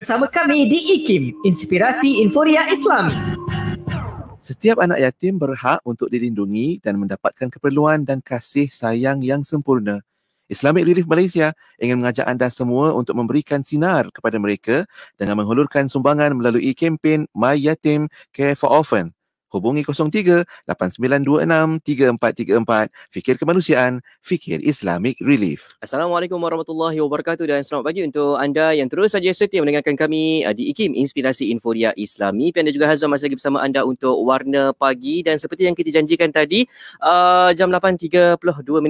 Bersama kami di IKIM, Inspirasi Inforia Islami. Setiap anak yatim berhak untuk dilindungi dan mendapatkan keperluan dan kasih sayang yang sempurna. Islamic Relief Malaysia ingin mengajak anda semua untuk memberikan sinar kepada mereka dengan menghulurkan sumbangan melalui kempen My Yatim Care for Orphan. Hubungi 03-8926-3434. Fikir kemanusiaan, fikir Islamic Relief. Assalamualaikum warahmatullahi wabarakatuh dan selamat pagi untuk anda yang terus saja setia mendengarkan kami di IKIM, Inspirasi Inforia Islami. Dan juga Hazwan masih lagi bersama anda untuk Warna Pagi. Dan seperti yang kita janjikan tadi, jam 8.32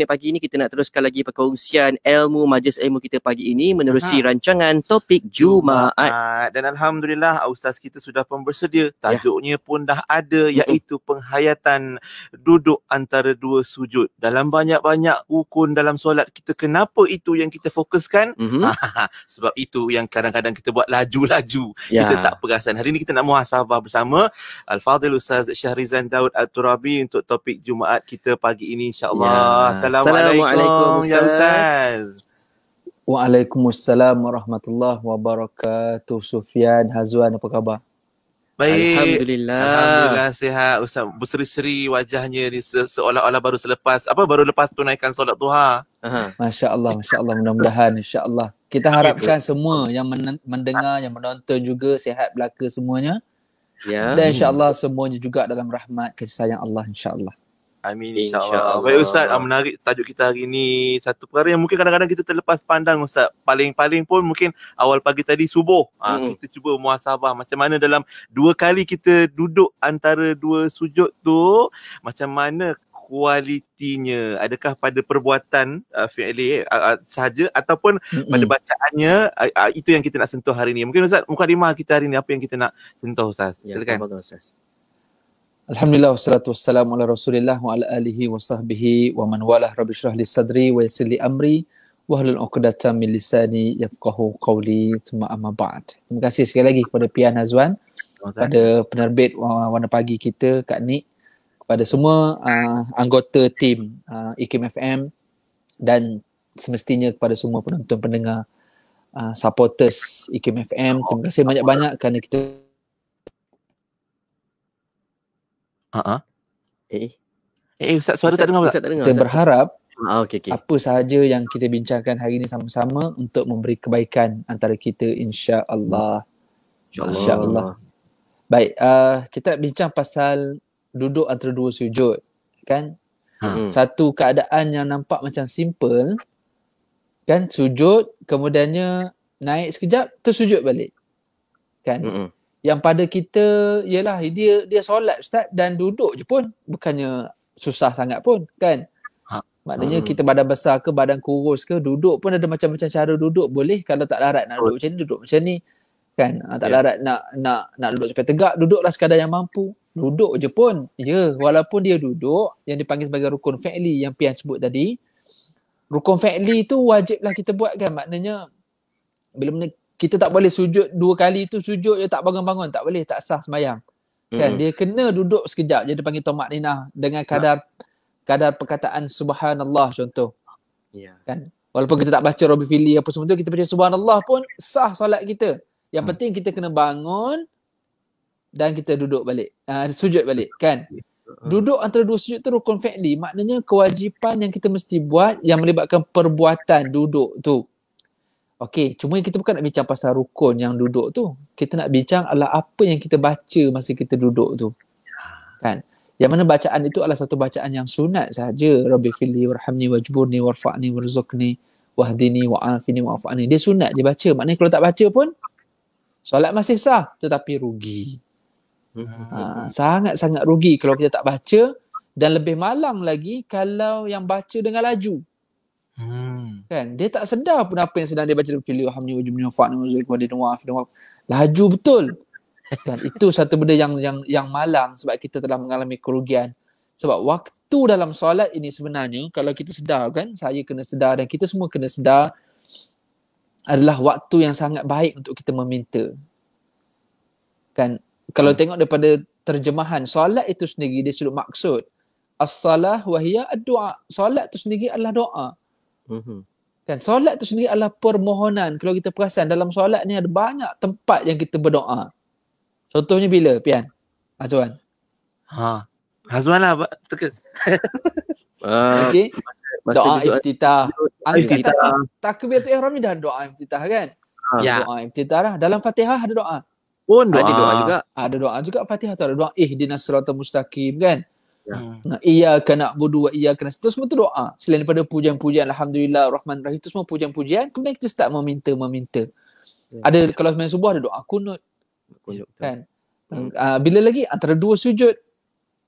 pagi ini kita nak teruskan lagi perkongsian ilmu, majlis ilmu kita pagi ini menerusi rancangan topik Jumaat. Dan Alhamdulillah Ustaz kita sudah pun bersedia. Tajuknya pun dah ada, iaitu penghayatan duduk antara dua sujud. Dalam banyak-banyak rukun dalam solat kita, kenapa itu yang kita fokuskan? Sebab itu yang kadang-kadang kita buat laju-laju. Kita tak perasan. Hari ini kita nak muhasabah bersama Al-Fadhil Ustaz Syahrizan Daud Al-Turabi untuk topik Jumaat kita pagi ini, insya-Allah. Assalamualaikum ya Ustaz. Waalaikumsalam warahmatullahi wabarakatuh. Sufyan, Hazwan, apa khabar? Baik. Alhamdulillah sihat Ustaz. Berseri-seri wajahnya ni seolah-olah baru lepas tunaikan solat duha. Masya-Allah, masya-Allah, mudah-mudahan insya-Allah. Kita harapkan semua yang mendengar, yang menonton juga sihat belaka semuanya. Dan insya-Allah semuanya juga dalam rahmat kasih sayang Allah insya-Allah. Amin, insya-Allah. Baik Ustaz, menarik tajuk kita hari ini. Satu perkara yang mungkin kadang-kadang kita terlepas pandang Ustaz. Paling-paling pun mungkin awal pagi tadi subuh. Kita cuba muhasabah macam mana dalam 2 kali kita duduk antara dua sujud tu, macam mana kualitinya. Adakah pada perbuatan fi'li sahaja ataupun pada bacaannya, itu yang kita nak sentuh hari ini. Mungkin Ustaz, mukadimah kita hari ini apa yang kita nak sentuh Ustaz? Silakan. Ustaz. Alhamdulillah wassalatu wassalamu ala Rasulillah wa ala alihi wa sahbihi wa man walah. Rabbi shrah li sadri wa yassir li amri wahlul 'uqdatam min lisani yafqahu qawli. Tsumma amma ba'd. Terima kasih sekali lagi kepada Pian Hazwan, kepada penerbit Warna Pagi kita Kak Nik, kepada semua anggota tim IKIM FM dan semestinya kepada semua penonton pendengar supporters IKIM FM. Terima kasih banyak-banyak kerana kita Ustaz, suara tak dengar. Kita berharap okay. apa sahaja yang kita bincangkan hari ini sama-sama untuk memberi kebaikan antara kita insya-Allah. Insya-Allah. Baik, kita bincang pasal duduk antara dua sujud, kan? Satu keadaan yang nampak macam simple, kan? Sujud, kemudiannya naik sekejap, tersujud balik, kan? Yang pada kita ialah dia solat Ustaz dan duduk je pun, bukannya susah sangat pun, kan? Maknanya kita badan besar ke badan kurus ke, duduk pun ada macam-macam cara duduk. Boleh kalau tak larat nak duduk macam ni, duduk macam ni, kan? Tak larat nak duduk sampai tegak, duduklah sekadar yang mampu. Duduk je pun. Walaupun dia duduk, yang dipanggil sebagai rukun fi'li yang Pian sebut tadi. Rukun fi'li tu wajiblah kita buat, kan? Maknanya bila kita tak boleh sujud 2 kali tu, sujud je tak bangun-bangun, tak boleh, tak sah sembahyang. Kan? Dia kena duduk sekejap, dia dipanggil tumakninah dengan kadar perkataan subhanallah contoh. Kan? Walaupun kita tak baca Rabbi fili apa semua tu, kita baca subhanallah pun sah solat kita. Yang penting kita kena bangun dan kita duduk balik. Sujud balik, kan? Duduk antara dua sujud tu rukun fi'li, maknanya kewajipan yang kita mesti buat yang melibatkan perbuatan duduk tu. Okey, cuma kita bukan nak bincang pasal rukun yang duduk tu. Kita nak bincang adalah apa yang kita baca masa kita duduk tu. Kan? Yang mana bacaan itu adalah satu bacaan yang sunat sahaja. Rabbi fili warhamni wajburni warfa'ni warzuqni wahdini wa'afini wa'afani. Dia sunat je baca. Maknanya kalau tak baca pun solat masih sah, tetapi rugi. Sangat-sangat rugi kalau kita tak baca, dan lebih malang lagi kalau yang baca dengan laju. Kan, dia tak sedar pun apa yang sedang dia baca. Laju betul, kan? Itu satu benda yang malang, sebab kita telah mengalami kerugian. Sebab waktu dalam solat ini sebenarnya, kalau kita sedar, kan, saya kena sedar dan kita semua kena sedar, adalah waktu yang sangat baik untuk kita meminta. Kan, kalau tengok daripada terjemahan solat itu sendiri, dia sudah maksud as-salah wa hiya ad-du'a. Solat itu sendiri adalah doa. Kan solat tu sendiri adalah permohonan. Kalau kita perasan dalam solat ni ada banyak tempat yang kita berdoa. Contohnya bila, Pian? Azwan. Hazwan lah teka. Okey. Doa iftitah. Iftitah. Takbiratul ihram ni dah doa iftitah kan? Ya. Doa iftitah lah. Dalam Fatihah ada doa. Pun doa. Ada doa juga. Ada doa juga Fatihah tu ada doa ihdinas siratal mustaqim kan? Ya. Iyyaka na'budu wa iyyaka nasta'in. Semua tu doa. Selain daripada pujian-pujian alhamdulillah rahman rahim tu semua pujian-pujian, kemudian kita start meminta. Ada kalau main subuh ada doa kunut kan? Bila lagi antara dua sujud.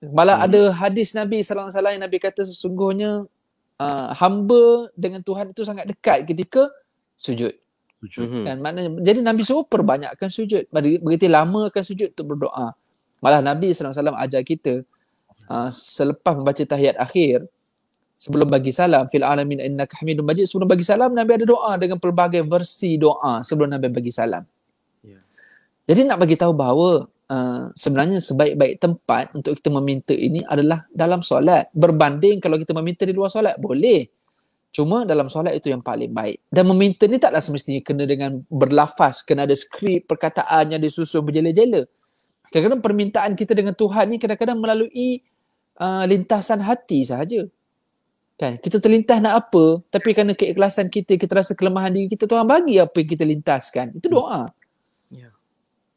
Malah ada hadis Nabi sallallahu alaihi wasallam, Nabi kata sesungguhnya hamba dengan Tuhan itu sangat dekat ketika sujud. Kan maknanya jadi Nabi suruh perbanyakkan sujud, berarti lamakan sujud untuk berdoa. Malah Nabi sallallahu alaihi wasallam ajar kita selepas membaca tahiyat akhir sebelum bagi salam fil alamin innaka hamidum majid, sebelum bagi salam Nabi ada doa dengan pelbagai versi doa sebelum Nabi bagi salam. Jadi nak bagi tahu bahawa sebenarnya sebaik-baik tempat untuk kita meminta ini adalah dalam solat. Berbanding kalau kita meminta di luar solat boleh. Cuma dalam solat itu yang paling baik. Dan meminta ni taklah semestinya kena dengan berlafaz, kena ada skrip perkataan yang disusun berjela-jela. Kadang-kadang permintaan kita dengan Tuhan ni kadang-kadang melalui lintasan hati sahaja. Kan? Kita terlintas nak apa, tapi kerana keikhlasan kita, kita rasa kelemahan diri kita, Tuhan bagi apa yang kita lintaskan. Itu doa.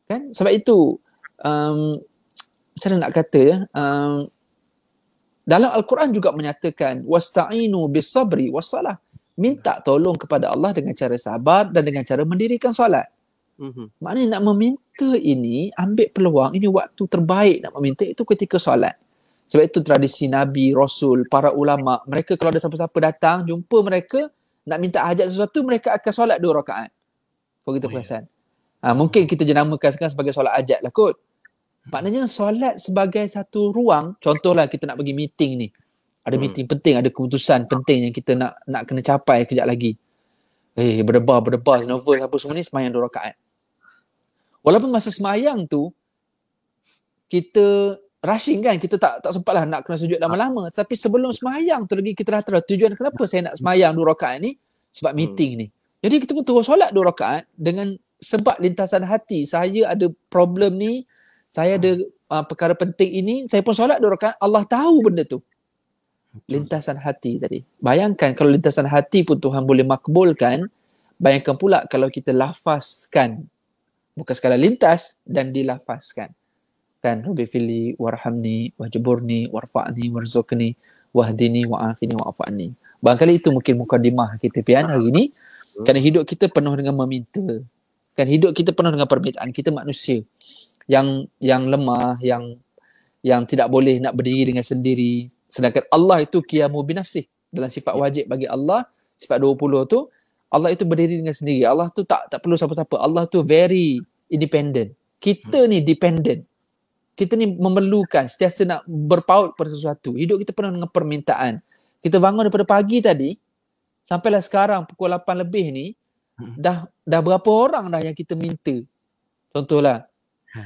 Kan? Sebab itu macam mana nak kata ya, dalam Al-Quran juga menyatakan wasta'inu bis-sabri was-salah. Minta tolong kepada Allah dengan cara sabar dan dengan cara mendirikan solat. Maknanya nak meminta ini, ambil peluang, ini waktu terbaik nak meminta itu ketika solat. Sebab itu tradisi Nabi, Rasul, para ulama, mereka kalau ada siapa-siapa datang, jumpa mereka, nak minta hajat sesuatu, mereka akan solat 2 rakaat. Kalau kita perasan. Mungkin kita jenamakan sekarang sebagai solat hajat lah kot. Maknanya solat sebagai satu ruang, contohlah kita nak pergi meeting ni. Ada meeting penting, ada keputusan penting yang kita nak kena capai kejap lagi. Berdebar, nervous apa semua ni, semayang 2 rakaat. Walaupun masa semayang tu, kita rushing kan, kita tak sempatlah nak kena sujud lama-lama. Tapi sebelum semayang tu lagi kita dah tahu tujuan kenapa saya nak semayang 2 rakaat ni, sebab meeting ni. Jadi kita pun terus solat 2 rakaat dengan sebab lintasan hati, saya ada problem ni, saya ada perkara penting ini, saya pun solat 2 rakaat, Allah tahu benda tu. Lintasan hati tadi. Bayangkan kalau lintasan hati pun Tuhan boleh makbulkan, bayangkan pula kalau kita lafazkan, bukan sekadar lintas dan dilafazkan. Kan, Rabbi fili warhamni wajburni warfa'ni warzuqni wahdini wa'afini wa'afani. Barangkali itu mungkin mukadimah kita Pian hari ni. Kerana hidup kita penuh dengan meminta. Kan hidup kita penuh dengan permintaan. Kita manusia yang lemah, yang tidak boleh nak berdiri dengan sendiri. Sedangkan Allah itu qiyamu binafsih. Dalam sifat wajib bagi Allah, sifat 20 tu, Allah itu berdiri dengan sendiri. Allah tu tak perlu siapa-siapa. Allah tu very independent. Kita ni dependent. Kita ni memerlukan, sentiasa nak berpaut pada sesuatu. Hidup kita penuh dengan permintaan. Kita bangun daripada pagi tadi, sampailah sekarang pukul 8 lebih ni, dah berapa orang dah yang kita minta. Contohlah,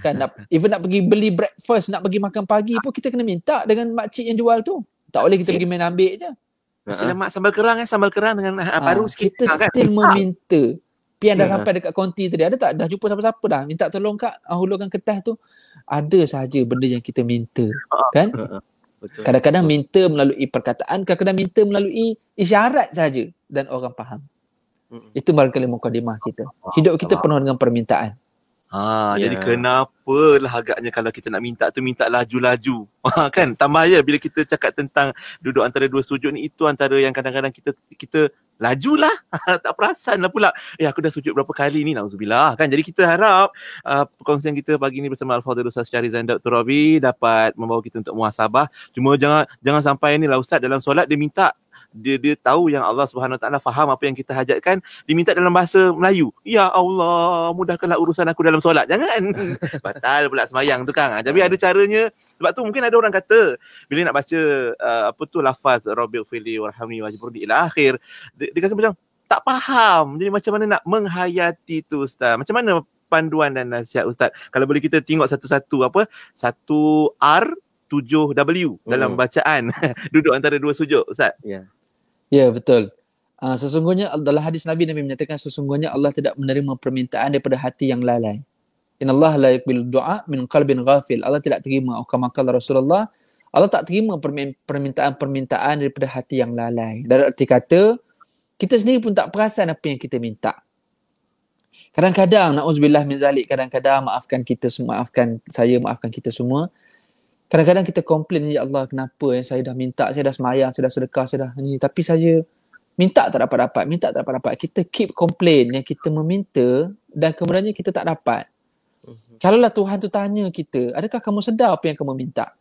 kan even nak pergi beli breakfast, nak pergi makan pagi pun kita kena minta dengan makcik yang jual tu. Tak boleh kita pergi main ambil je. Nasi lemak sambal kerang dengan paru sikit. Kita still meminta. Pian dah sampai dekat konti tadi, ada tak? Dah jumpa siapa-siapa dah? Minta tolong kak, hulurkan kertas tu. Ada sahaja benda yang kita minta. Kan? Betul. Kadang-kadang minta melalui perkataan, kadang-kadang minta melalui isyarat saja dan orang faham. Itu barangkali mukadimah kita. Hidup kita penuh dengan permintaan. Jadi kenapalah agaknya kalau kita nak minta tu minta laju-laju. Kan tambah ya bila kita cakap tentang duduk antara 2 sujud ni, itu antara yang kadang-kadang kita lajulah. Tak perasan lah pula. Aku dah sujud berapa kali ni, nauzubillah kan. Jadi kita harap perkongsian kita pagi ni bersama Al-Fadhil Ustaz Syahrizan Dr. Rabi dapat membawa kita untuk muhasabah. Cuma jangan sampai ni lah Ustaz, dalam solat dia minta, dia tahu yang Allah Subhanahu Wa Taala faham apa yang kita hajatkan, diminta dalam bahasa Melayu. Ya Allah, mudahkanlah urusan aku dalam solat. Jangan. Batal pula semayang tu kan. Tapi ada caranya. Sebab tu mungkin ada orang kata bila nak baca lafaz Rabbi fili warhamni wajburni ila akhir, dia kata macam tak faham. Jadi macam mana nak menghayati tu Ustaz? Macam mana panduan dan nasihat Ustaz? Kalau boleh kita tengok satu-satu 1R 7W dalam bacaan duduk antara 2 sujud Ustaz. Ya, betul. Sesungguhnya dalam hadis Nabi menyatakan sesungguhnya Allah tidak menerima permintaan daripada hati yang lalai. Innallaha la yaqbalu du'a min qalbin ghafil. Allah tidak terima, kama qala Rasulullah, Allah tak terima permintaan daripada hati yang lalai. Dari arti kata, kita sendiri pun tak perasan apa yang kita minta. Kadang-kadang, na'udzubillah min zalik, kadang-kadang maafkan kita semua. Kadang-kadang kita komplain, ya Allah, kenapa saya dah minta, saya dah semayang, saya dah sedekah, saya dah ni, tapi saya minta tak dapat. Kita keep complain yang kita meminta dan kemudiannya kita tak dapat. Kalaulah Tuhan tu tanya kita, adakah kamu sedar apa yang kamu minta?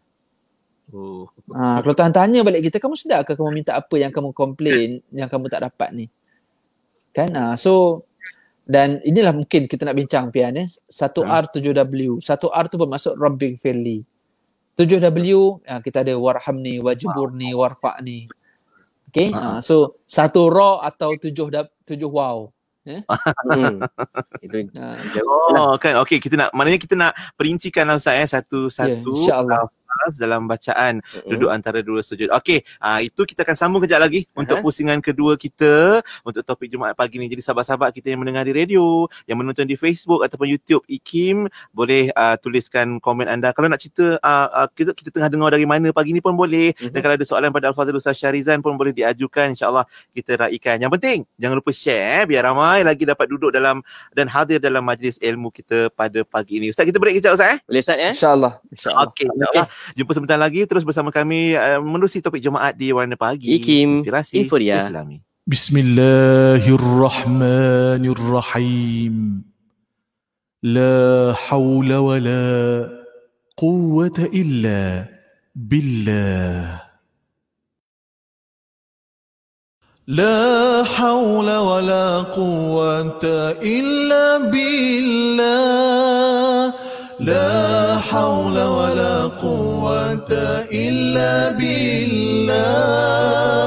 Kalau Tuhan tanya balik kita, kamu sedar ke kamu minta apa yang kamu komplain yang kamu tak dapat ni? Kan? So, dan inilah mungkin kita nak bincang Pian, 1R 7W. 1R tu bermaksud Rabbi Firli. 7W kita ada warhamni, wajburni, warfa'ni. Okay? So 1 Ra atau 7 Waw. Itu kan okey, maknanya kita nak perincikan lah Ustaz satu-satu insya-Allah dalam bacaan duduk antara dua sujud. Okey, itu kita akan sambung kejap lagi untuk pusingan kedua kita untuk topik Jumaat pagi ni. Jadi sahabat-sahabat kita yang mendengar di radio, yang menonton di Facebook ataupun YouTube IKIM, boleh tuliskan komen anda. Kalau nak cerita kita tengah dengar dari mana pagi ni pun boleh. Dan kalau ada soalan pada Al-Fadhil Ustaz Syarizan pun boleh diajukan, insya-Allah kita raikan. Yang penting jangan lupa share biar ramai lagi dapat duduk dalam dan hadir dalam majlis ilmu kita pada pagi ini. Ustaz, kita break kejap Ustaz Boleh Ustaz Insya-Allah. Okey, insya-Allah. Jumpa sebentar lagi terus bersama kami menerusi topik Jumaat di Warna Pagi IKIM Inspirasi Inforia Islami. Bismillahirrahmanirrahim. La hawla wa la quwwata illa billah. La hawla wa la quwwata illa billah. لا حول ولا قوة إلا بالله.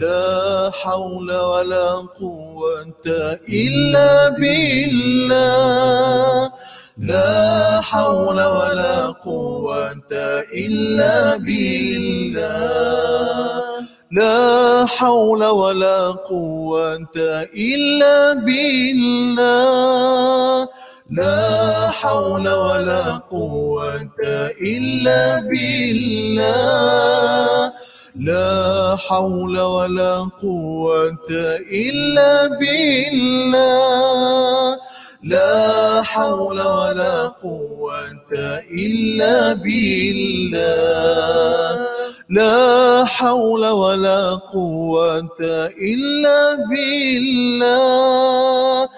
لا حول ولا قوة إلا بالله. لا حول ولا قوة إلا بالله. لا حول ولا قوة إلا بالله. لا حول ولا قوة إلا بالله. لا حول ولا قوة إلا بالله. لا حول ولا قوة إلا بالله. لا حول ولا قوة إلا بالله.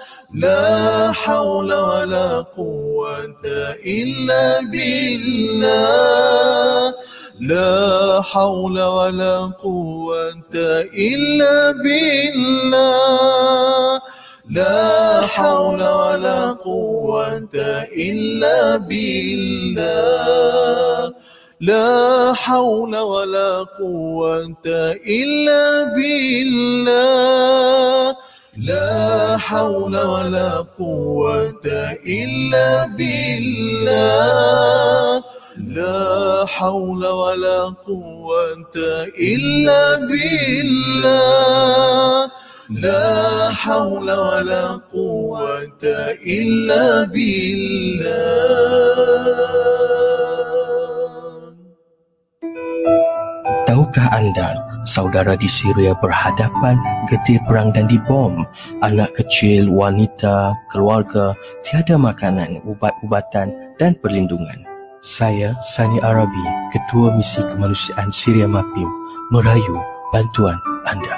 لا حول ولا قوة إلا بالله. لا حول ولا قوة إلا بالله. لا حول ولا قوة إلا بالله. لا حول ولا قوة إلا بالله. لا حول ولا قوة إلا بالله. لا حول ولا قوة إلا بالله. لا حول ولا قوة إلا بالله. Tahukah anda, saudara di Syria berhadapan getir perang dan dibom. Anak kecil, wanita, keluarga, tiada makanan, ubat-ubatan dan perlindungan. Saya, Sani Arabi, Ketua Misi Kemanusiaan Syria MAPIM, merayu bantuan anda.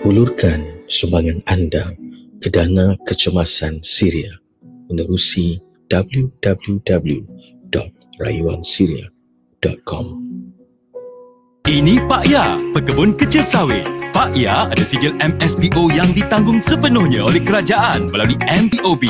Hulurkan sumbangan anda ke Dana Kecemasan Syria menerusi www.rayuansyria.com. Ini Pak Ya, pekebun kecil sawit. Pak Ya ada sijil MSBO yang ditanggung sepenuhnya oleh kerajaan melalui MBOB.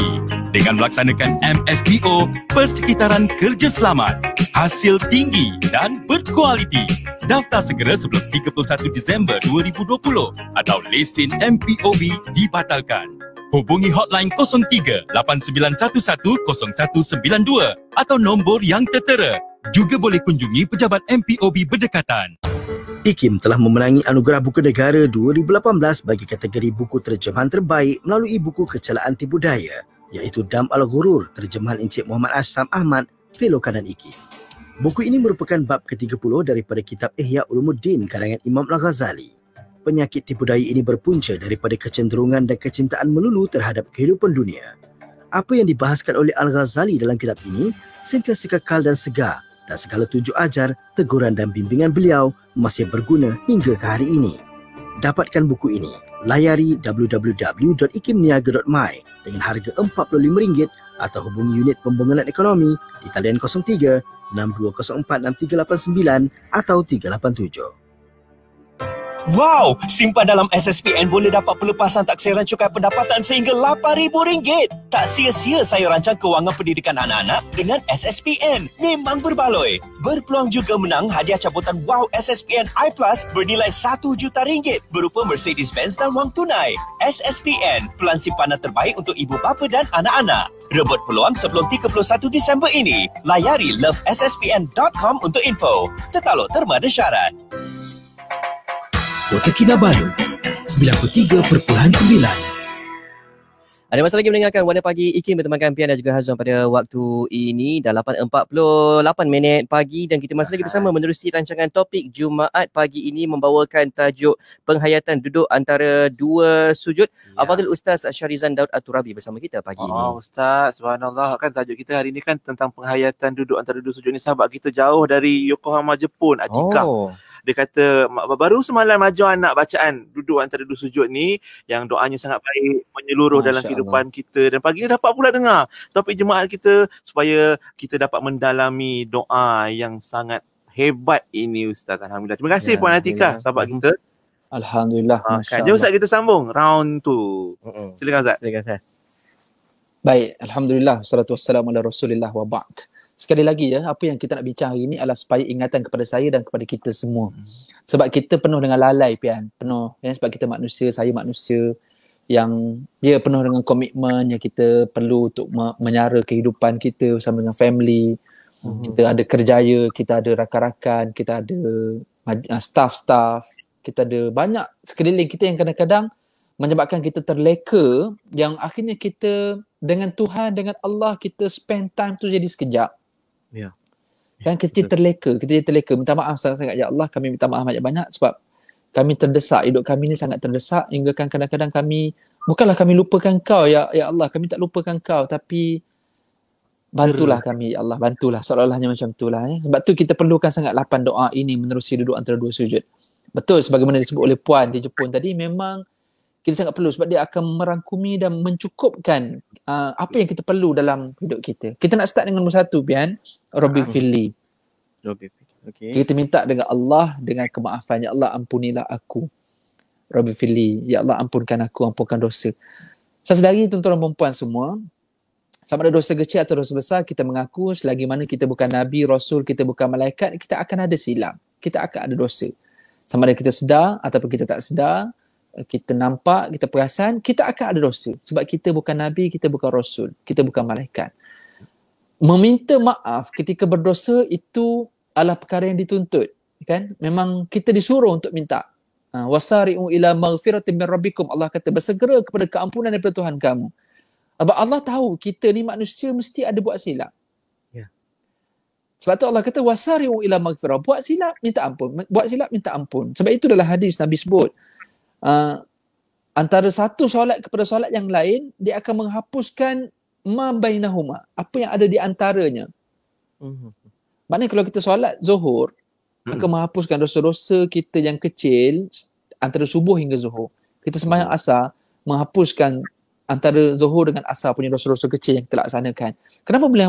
Dengan melaksanakan MSBO, persekitaran kerja selamat, hasil tinggi dan berkualiti. Daftar segera sebelum 31 Disember 2020 atau lesen MBOB dibatalkan. Hubungi hotline 03 8911 0192 atau nombor yang tertera. Juga boleh kunjungi pejabat MPOB berdekatan. IKIM telah memenangi Anugerah Buku Negara 2018 bagi kategori buku terjemahan terbaik melalui buku Kecelaan Tipu Daya, iaitu Dam Al-Ghurur terjemahan Encik Muhammad Asham Ahmad, Fellow Kanan IKIM. Buku ini merupakan bab ke-30 daripada kitab Ihya Ulumuddin karangan Imam Al-Ghazali. Penyakit tipu daya ini berpunca daripada kecenderungan dan kecintaan melulu terhadap kehidupan dunia. Apa yang dibahaskan oleh Al-Ghazali dalam kitab ini sentiasa kekal dan segar, dan segala tunjuk ajar, teguran dan bimbingan beliau masih berguna hingga ke hari ini. Dapatkan buku ini, layari www.ikimniaga.my dengan harga RM45 atau hubungi unit pembangunan ekonomi di talian 03 6204 6389 atau 387. Wow, simpan dalam SSPN boleh dapat pelepasan taksiran cukai pendapatan sehingga RM8,000. Tak sia-sia saya rancang kewangan pendidikan anak-anak dengan SSPN. Memang berbaloi. Berpeluang juga menang hadiah cabutan Wow SSPN I Plus bernilai RM1 juta berupa Mercedes-Benz dan wang tunai. SSPN, pelan simpanan terbaik untuk ibu bapa dan anak-anak. Rebut peluang sebelum 31 Disember ini. Layari lovesspn.com untuk info. Tetaluk terma dan syarat. Kota Kinabalu 93.9. Ada masa lagi mendengarkan Warna Pagi IKIM bertemankan Pian dan juga Hazwan pada waktu ini dah 8.48 pagi dan kita masih lagi bersama menerusi rancangan topik Jumaat pagi ini membawakan tajuk penghayatan duduk antara dua sujud. Al-Fadhil Ustaz Syarizan Daud Aturabi bersama kita pagi ini. Ustaz, subhanallah, kan tajuk kita hari ini kan tentang penghayatan duduk antara dua sujud ni. Sahabat kita jauh dari Yokohama, Jepun, Atika. Dia kata baru semalam ajar anak bacaan duduk antara dua sujud ni yang doanya sangat baik, menyeluruh dalam kehidupan kita, dan pagi ni dapat pula dengar topik jemaat kita supaya kita dapat mendalami doa yang sangat hebat ini, Ustaz. Alhamdulillah. Terima kasih Puan Atika, sahabat kita. Alhamdulillah. Jom Ustaz, kita sambung round 2. Silakan Ustaz. Silakan Ustaz. Baik, Alhamdulillah, wassalatu wassalamu ala Rasulillah wa ba'd. Sekali lagi apa yang kita nak bincang hari ini adalah supaya ingatan kepada saya dan kepada kita semua. Sebab kita penuh dengan lalai, Pian. Penuh. Sebab kita manusia, saya manusia yang penuh dengan komitmen yang kita perlu untuk menyara kehidupan kita bersama dengan family. Kita ada kerjaya, kita ada rakan-rakan, kita ada staff-staff, kita ada banyak sekeliling kita yang kadang-kadang menyebabkan kita terleka, yang akhirnya kita dengan Tuhan, dengan Allah, kita spend time tu jadi sekejap. Ya. Kan kita terleka, minta maaf sangat-sangat, ya Allah, kami minta maaf banyak-banyak sebab kami terdesak, hidup kami ni sangat terdesak hingga kan kadang-kadang kami, bukanlah kami lupakan kau, ya Allah, kami tak lupakan kau, tapi bantulah kami, ya Allah, bantulah, seolah-olahnya macam itulah. Sebab tu kita perlukan sangat 8 doa ini menerusi duduk antara dua sujud. Betul, sebagaimana disebut oleh Puan di Jepun tadi, memang kita sangat perlu sebab dia akan merangkumi dan mencukupkan apa yang kita perlu dalam hidup kita. Kita nak start dengan nombor 1, Pian. Rabbi Fili. Okay. Kita minta dengan Allah dengan kemaafan. Ya Allah, ampunilah aku. Rabbi Fili. Ya Allah, ampunkan aku, ampunkan dosa. Sesedari tuan-tuan dan perempuan semua, sama ada dosa kecil atau dosa besar, kita mengaku selagi mana kita bukan Nabi, Rasul, kita bukan malaikat, kita akan ada silap. Kita akan ada dosa. Sama ada kita sedar ataupun kita tak sedar, kita nampak, kita perasan, kita akan ada dosa. Sebab kita bukan Nabi, kita bukan Rasul, kita bukan malaikat. Meminta maaf ketika berdosa itu adalah perkara yang dituntut. Kan? Memang kita disuruh untuk minta. Wasari'u ila maghfiratin min rabbikum. Allah kata bersegera kepada keampunan daripada Tuhan kamu. Sebab Allah tahu kita ni manusia mesti ada buat silap. Ya. Sebab tu Allah kata wasari'u ila maghfirah. Buat silap, minta ampun. Buat silap, minta ampun. Sebab itu dalam hadis Nabi sebut, antara satu solat kepada solat yang lain, dia akan menghapuskan ma bainahuma, apa yang ada di antaranya. Maknanya kalau kita solat zuhur, akan menghapuskan dosa-dosa kita yang kecil antara subuh hingga zuhur. Kita sembahyang asar, menghapuskan antara zuhur dengan asar punya dosa-dosa kecil yang kita laksanakan. Kenapa boleh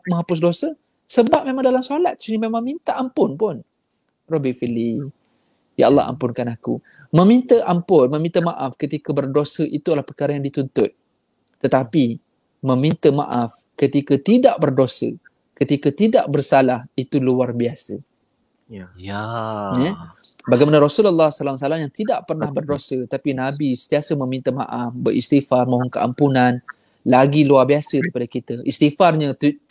menghapus dosa? Sebab memang dalam solat memang minta ampun pun. Rabbi fili. Ya Allah, ampunkan aku. Meminta ampun, meminta maaf ketika berdosa itu adalah perkara yang dituntut. Tetapi meminta maaf ketika tidak berdosa, ketika tidak bersalah, itu luar biasa. Ya. Bagaimana Rasulullah SAW yang tidak pernah berdosa, tapi Nabi sentiasa meminta maaf, beristighfar, mohon keampunan, lagi luar biasa daripada kita. Istighfarnya 70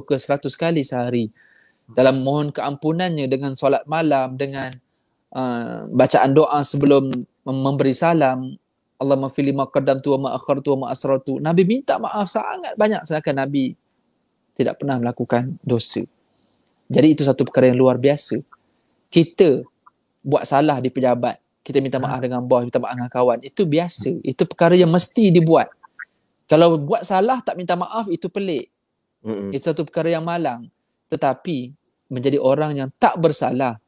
ke 100 kali sehari. Dalam mohon keampunannya dengan solat malam, dengan bacaan doa sebelum memberi salam, Allahumma fili ma qaddamtu wa ma akhartu wa ma asrartu. Nabi minta maaf sangat banyak sedangkan Nabi tidak pernah melakukan dosa. Jadi itu satu perkara yang luar biasa. Kita buat salah di pejabat, kita minta maaf dengan bos, minta maaf dengan kawan, itu biasa. Itu perkara yang mesti dibuat. Kalau buat salah tak minta maaf, itu pelik. Itu satu perkara yang malang. Tetapi menjadi orang yang tak bersalah,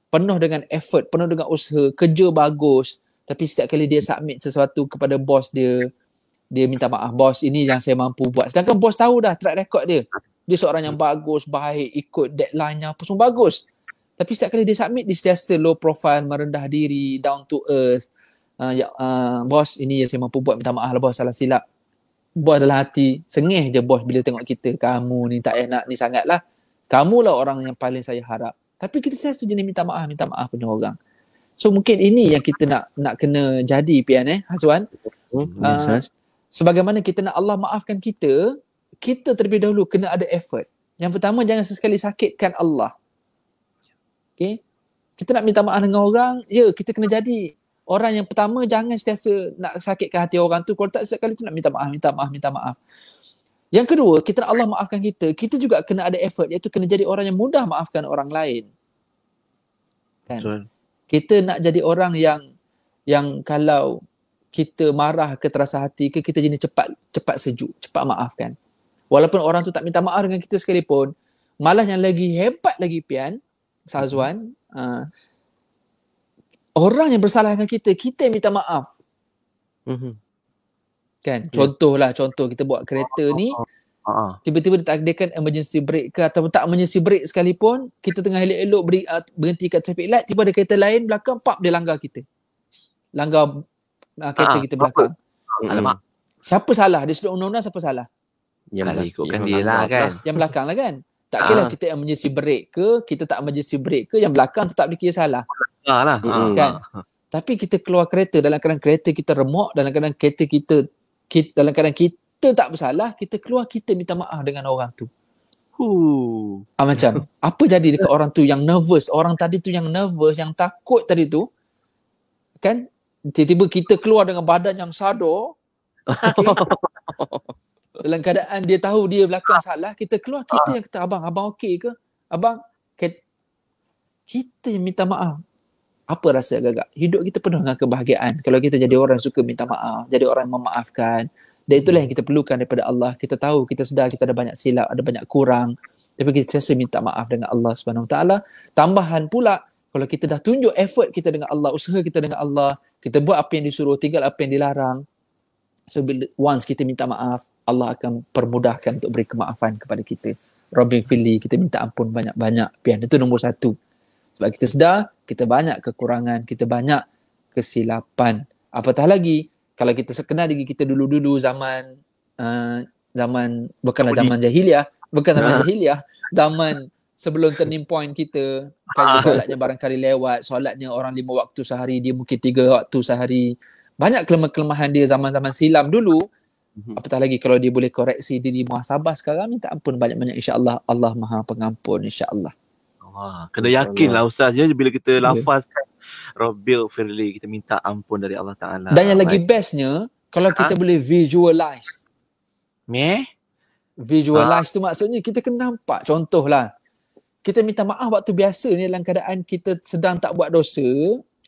penuh dengan effort, penuh dengan usaha, kerja bagus, tapi setiap kali dia submit sesuatu kepada bos dia, dia minta maaf, bos ini yang saya mampu buat. Sedangkan bos tahu dah track record dia. Dia seorang yang bagus, baik, ikut deadline-nya apa semua bagus. Tapi setiap kali dia submit, dia sentiasa low profile, merendah diri, down to earth. Bos ini yang saya mampu buat, minta maaf lah bos, salah silap. Bos dalam hati, sengih je bos bila tengok kita. Kamu ni tak enak ni sangat lah. Kamulah orang yang paling saya harap. Tapi kita sentiasa jenis minta maaf punya orang. So mungkin ini yang kita nak kena jadi Pian Hazwan. Sebagaimana kita nak Allah maafkan kita, kita terlebih dahulu kena ada effort. Yang pertama, jangan sesekali sakitkan Allah. Okay? Kita nak minta maaf dengan orang, kita kena jadi orang yang pertama, jangan sentiasa nak sakitkan hati orang tu. Kalau tak, setiap kali tu nak minta maaf. Yang kedua, kita nak Allah maafkan kita, kita juga kena ada effort, iaitu kena jadi orang yang mudah maafkan orang lain. Kan? Betul. Kita nak jadi orang yang kalau kita marah ke terasa hati ke, kita jadi cepat sejuk, cepat maafkan. Walaupun orang tu tak minta maaf dengan kita sekalipun, malah yang lagi hebat lagi Pian, Sazwan, orang yang bersalah dengan kita yang minta maaf. Kan? Contoh kita buat kereta ni, tiba-tiba ditakdirkan emergency brake ke atau tak emergency brake sekalipun, kita tengah elok-elok berhenti kat traffic light, tiba ada kereta lain belakang, dia langgar kita. Langgar kereta kita belakang. Alamak. Siapa salah? Di sudut undang-undang siapa salah? Yalah, ikutkan dia lah kan. Yang belakang lah kan. Tak kira kita emergency brake ke, kita tak emergency brake ke, yang belakang tetap dikira salah. Kan? Tapi kita keluar kereta dalam keadaan kereta kita remuk, dalam keadaan kereta dalam keadaan kita tak bersalah, kita keluar, kita minta maaf dengan orang tu. Macam apa jadi dekat orang tu yang nervous, orang tadi tu yang nervous, yang takut tadi tu, kan? Tiba-tiba kita keluar dengan badan yang sadar, okay? Dalam keadaan dia tahu dia belakang salah, kita keluar, kita yang kata, abang okey ke? Abang, kita yang minta maaf. Apa rasa agak-agak? Hidup kita penuh dengan kebahagiaan kalau kita jadi orang yang suka minta maaf, jadi orang yang memaafkan. Dan itulah yang kita perlukan daripada Allah. Kita tahu, kita sedar kita ada banyak silap, ada banyak kurang, tapi kita sentiasa minta maaf dengan Allah Subhanahu Wa Taala. Tambahan pula, kalau kita dah tunjuk effort kita dengan Allah, usaha kita dengan Allah, kita buat apa yang disuruh, tinggal apa yang dilarang. So once kita minta maaf, Allah akan permudahkan untuk beri kemaafan kepada kita. Rabbi fili, kita minta ampun banyak-banyak. Pian, itu nombor satu. Sebab kita sedar, kita banyak kekurangan, kita banyak kesilapan. Apatah lagi, kalau kita kenal diri kita dulu-dulu zaman bukanlah zaman jahiliah, zaman sebelum turning point kita, kalau solatnya barangkali lewat, solatnya orang 5 waktu sehari, dia mungkin 3 waktu sehari. Banyak kelemahan dia zaman-zaman silam dulu. Apatah lagi kalau dia boleh koreksi diri, muhasabah sekarang, minta ampun banyak-banyak, insya-Allah Allah Maha Pengampun, insya-Allah. Kena yakin lah Ustaz ya, bila kita lafazkan Rabbil firli, kita minta ampun dari Allah Ta'ala. Dan yang lagi bestnya, kalau kita boleh visualize. Visualize tu maksudnya kita kena nampak. Contohlah, kita minta maaf waktu biasa ni dalam keadaan kita sedang tak buat dosa,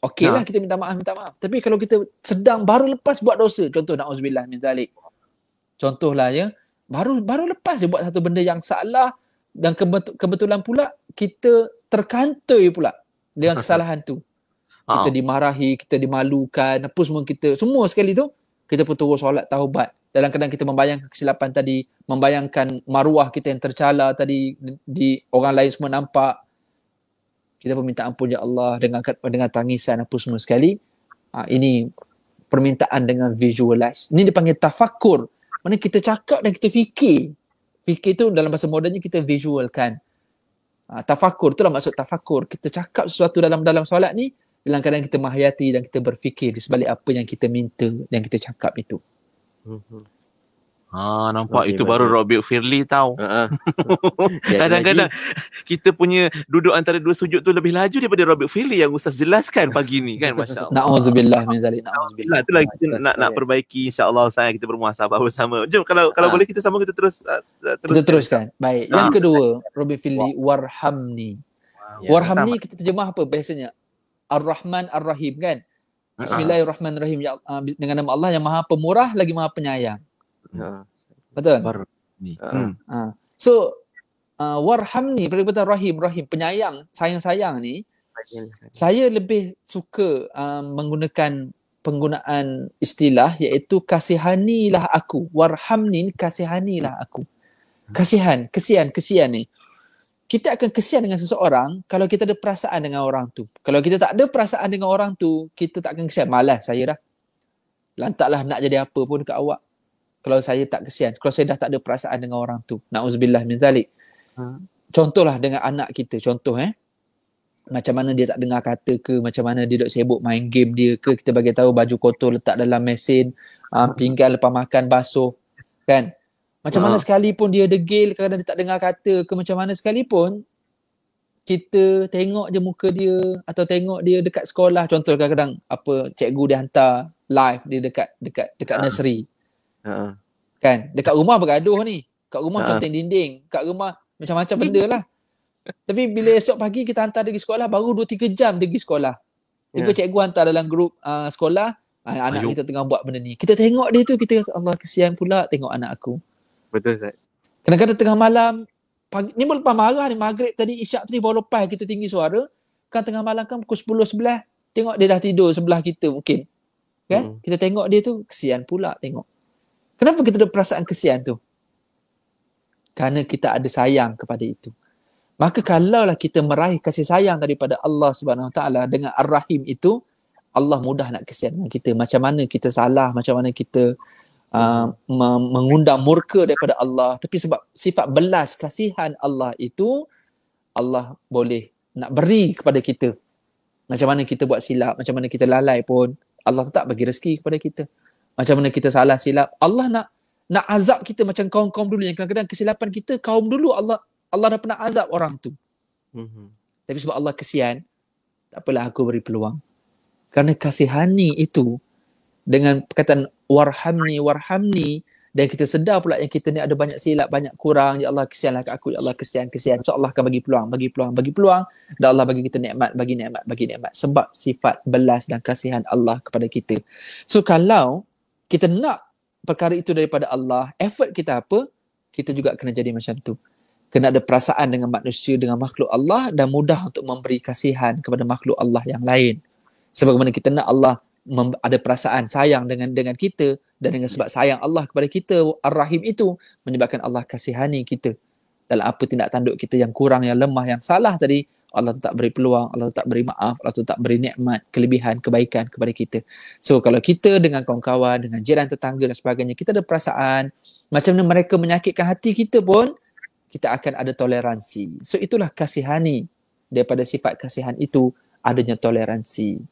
okeylah kita minta maaf. Tapi kalau kita sedang baru lepas buat dosa, contoh na'udzubillah min zalik. Contohlah ya, baru lepas je buat satu benda yang salah, dan kebetulan pula kita terkantoi pula dengan kesalahan tu. Kita dimarahi, kita dimalukan, apa semua sekali tu, kita pun terus solat taubat. Dalam keadaan kita membayangkan kesilapan tadi, membayangkan maruah kita yang tercela tadi, di orang lain semua nampak. Kita pun minta ampun ya Allah dengan tangisan apa semua sekali. Ini permintaan dengan visualize. Ini dipanggil tafakur. Mana kita cakap dan kita fikir. Fikir tu dalam bahasa modernnya kita visualkan. Tafakur, itulah maksud tafakur. Kita cakap sesuatu dalam solat ni, dalam keadaan kita menghayati dan kita berfikir di sebalik apa yang kita minta, yang kita cakap itu. Nampak Okey, itu baru maksud- Rabiul Firli tahu. Dia ada Kadang-kadang lagi. kita punya duduk antara dua sujud tu lebih laju daripada Rabiul Firli yang Ustaz jelaskan pagi ni kan, masya-Allah. Na'udzubillah min zalik. Na'udzubillah. Itulah kita nak perbaiki, insya-Allah Ustaz, kita bermuhasabah bersama. Jom kalau boleh kita sama, kita terus Kita teruskan. Baik. Yang kedua, Rabiul Firli warhamni. Warhamni kita terjemah apa biasanya? Ar-Rahman Ar-Rahim kan? Bismillahirrahmanirrahim. Dengan nama Allah yang Maha Pemurah lagi Maha Penyayang. Betul? So warhamni berkata rahim penyayang, sayang ni, saya lebih suka menggunakan penggunaan istilah iaitu kasihanilah aku. Warhamni, kasihanilah aku. Kesian ni. Kita akan kesian dengan seseorang kalau kita ada perasaan dengan orang tu. Kalau kita tak ada perasaan dengan orang tu, kita tak akan kesian. Malas saya dah. Lantaklah nak jadi apa pun dekat awak. Kalau saya tak kesian, kalau saya dah tak ada perasaan dengan orang tu. Na'udzubillah min zalik. Contohlah dengan anak kita, macam mana dia tak dengar kata ke, macam mana dia duk sibuk main game dia ke, kita bagi tahu baju kotor letak dalam mesin, pinggan lepas makan basuh, kan? Macam mana sekalipun dia degil, kadang-kadang dia tak dengar kata ke, macam mana sekalipun, kita tengok je muka dia atau tengok dia dekat sekolah. Contoh kadang-kadang cikgu dia hantar live dia dekat nursery. Kan? Dekat rumah bergaduh ni. Kat rumah conteng dinding. Kat rumah macam-macam benda lah. Tapi bila esok pagi kita hantar dia pergi sekolah, baru 2-3 jam dia pergi sekolah. Tiba cikgu hantar dalam grup sekolah, anak kita tengah buat benda ni. Kita tengok dia tu, kita rasa Allah kesian pula tengok anak aku. Betul Ustaz. Kadang-kadang tengah malam, pagi, ni lepas marah ni, maghrib tadi, isyak tadi baru lepas kita tinggi suara, kan tengah malam kan pukul 10-11, tengok dia dah tidur sebelah kita mungkin. Kan? Kita tengok dia tu, kesian pula tengok. Kenapa kita ada perasaan kesian tu? Kerana kita ada sayang kepada itu. Maka kalaulah kita meraih kasih sayang daripada Allah Subhanahu Wa Taala dengan Ar-Rahim itu, Allah mudah nak kesian dengan kita. Macam mana kita salah, macam mana kita mengundang murka daripada Allah. Tapi sebab sifat belas kasihan Allah itu, Allah boleh nak beri kepada kita. Macam mana kita buat silap, macam mana kita lalai pun, Allah tetap bagi rezeki kepada kita. Macam mana kita salah silap, Allah nak azab kita macam kaum-kaum dulu yang kadang-kadang kesilapan kita, kaum dulu Allah dah pernah azab orang tu. Tapi sebab Allah kesian, tak apalah aku beri peluang. Kerana kasihani itu dengan perkataan warhamni, dan kita sedar pula yang kita ni ada banyak silap, banyak kurang, ya Allah kesianlah kat aku, ya Allah kesian. So Allah akan bagi peluang, dan Allah bagi kita nikmat, bagi nikmat sebab sifat belas dan kasihan Allah kepada kita. So kalau kita nak perkara itu daripada Allah, effort kita apa? Kita juga kena jadi macam tu. Kena ada perasaan dengan manusia, dengan makhluk Allah, dan mudah untuk memberi kasihan kepada makhluk Allah yang lain. Sebagaimana kita nak Allah ada perasaan sayang dengan kita, dan dengan sebab sayang Allah kepada kita, Ar-Rahim itu menyebabkan Allah kasihani kita dalam apa tindak tanduk kita yang kurang, yang lemah, yang salah tadi. Allah tetap beri peluang, Allah tetap beri maaf, Allah tetap beri nikmat, kelebihan, kebaikan kepada kita. So kalau kita dengan kawan-kawan, dengan jiran tetangga dan sebagainya, kita ada perasaan macam mana mereka menyakitkan hati kita pun, kita akan ada toleransi. So itulah kasihani. Daripada sifat kasihan itu adanya toleransi.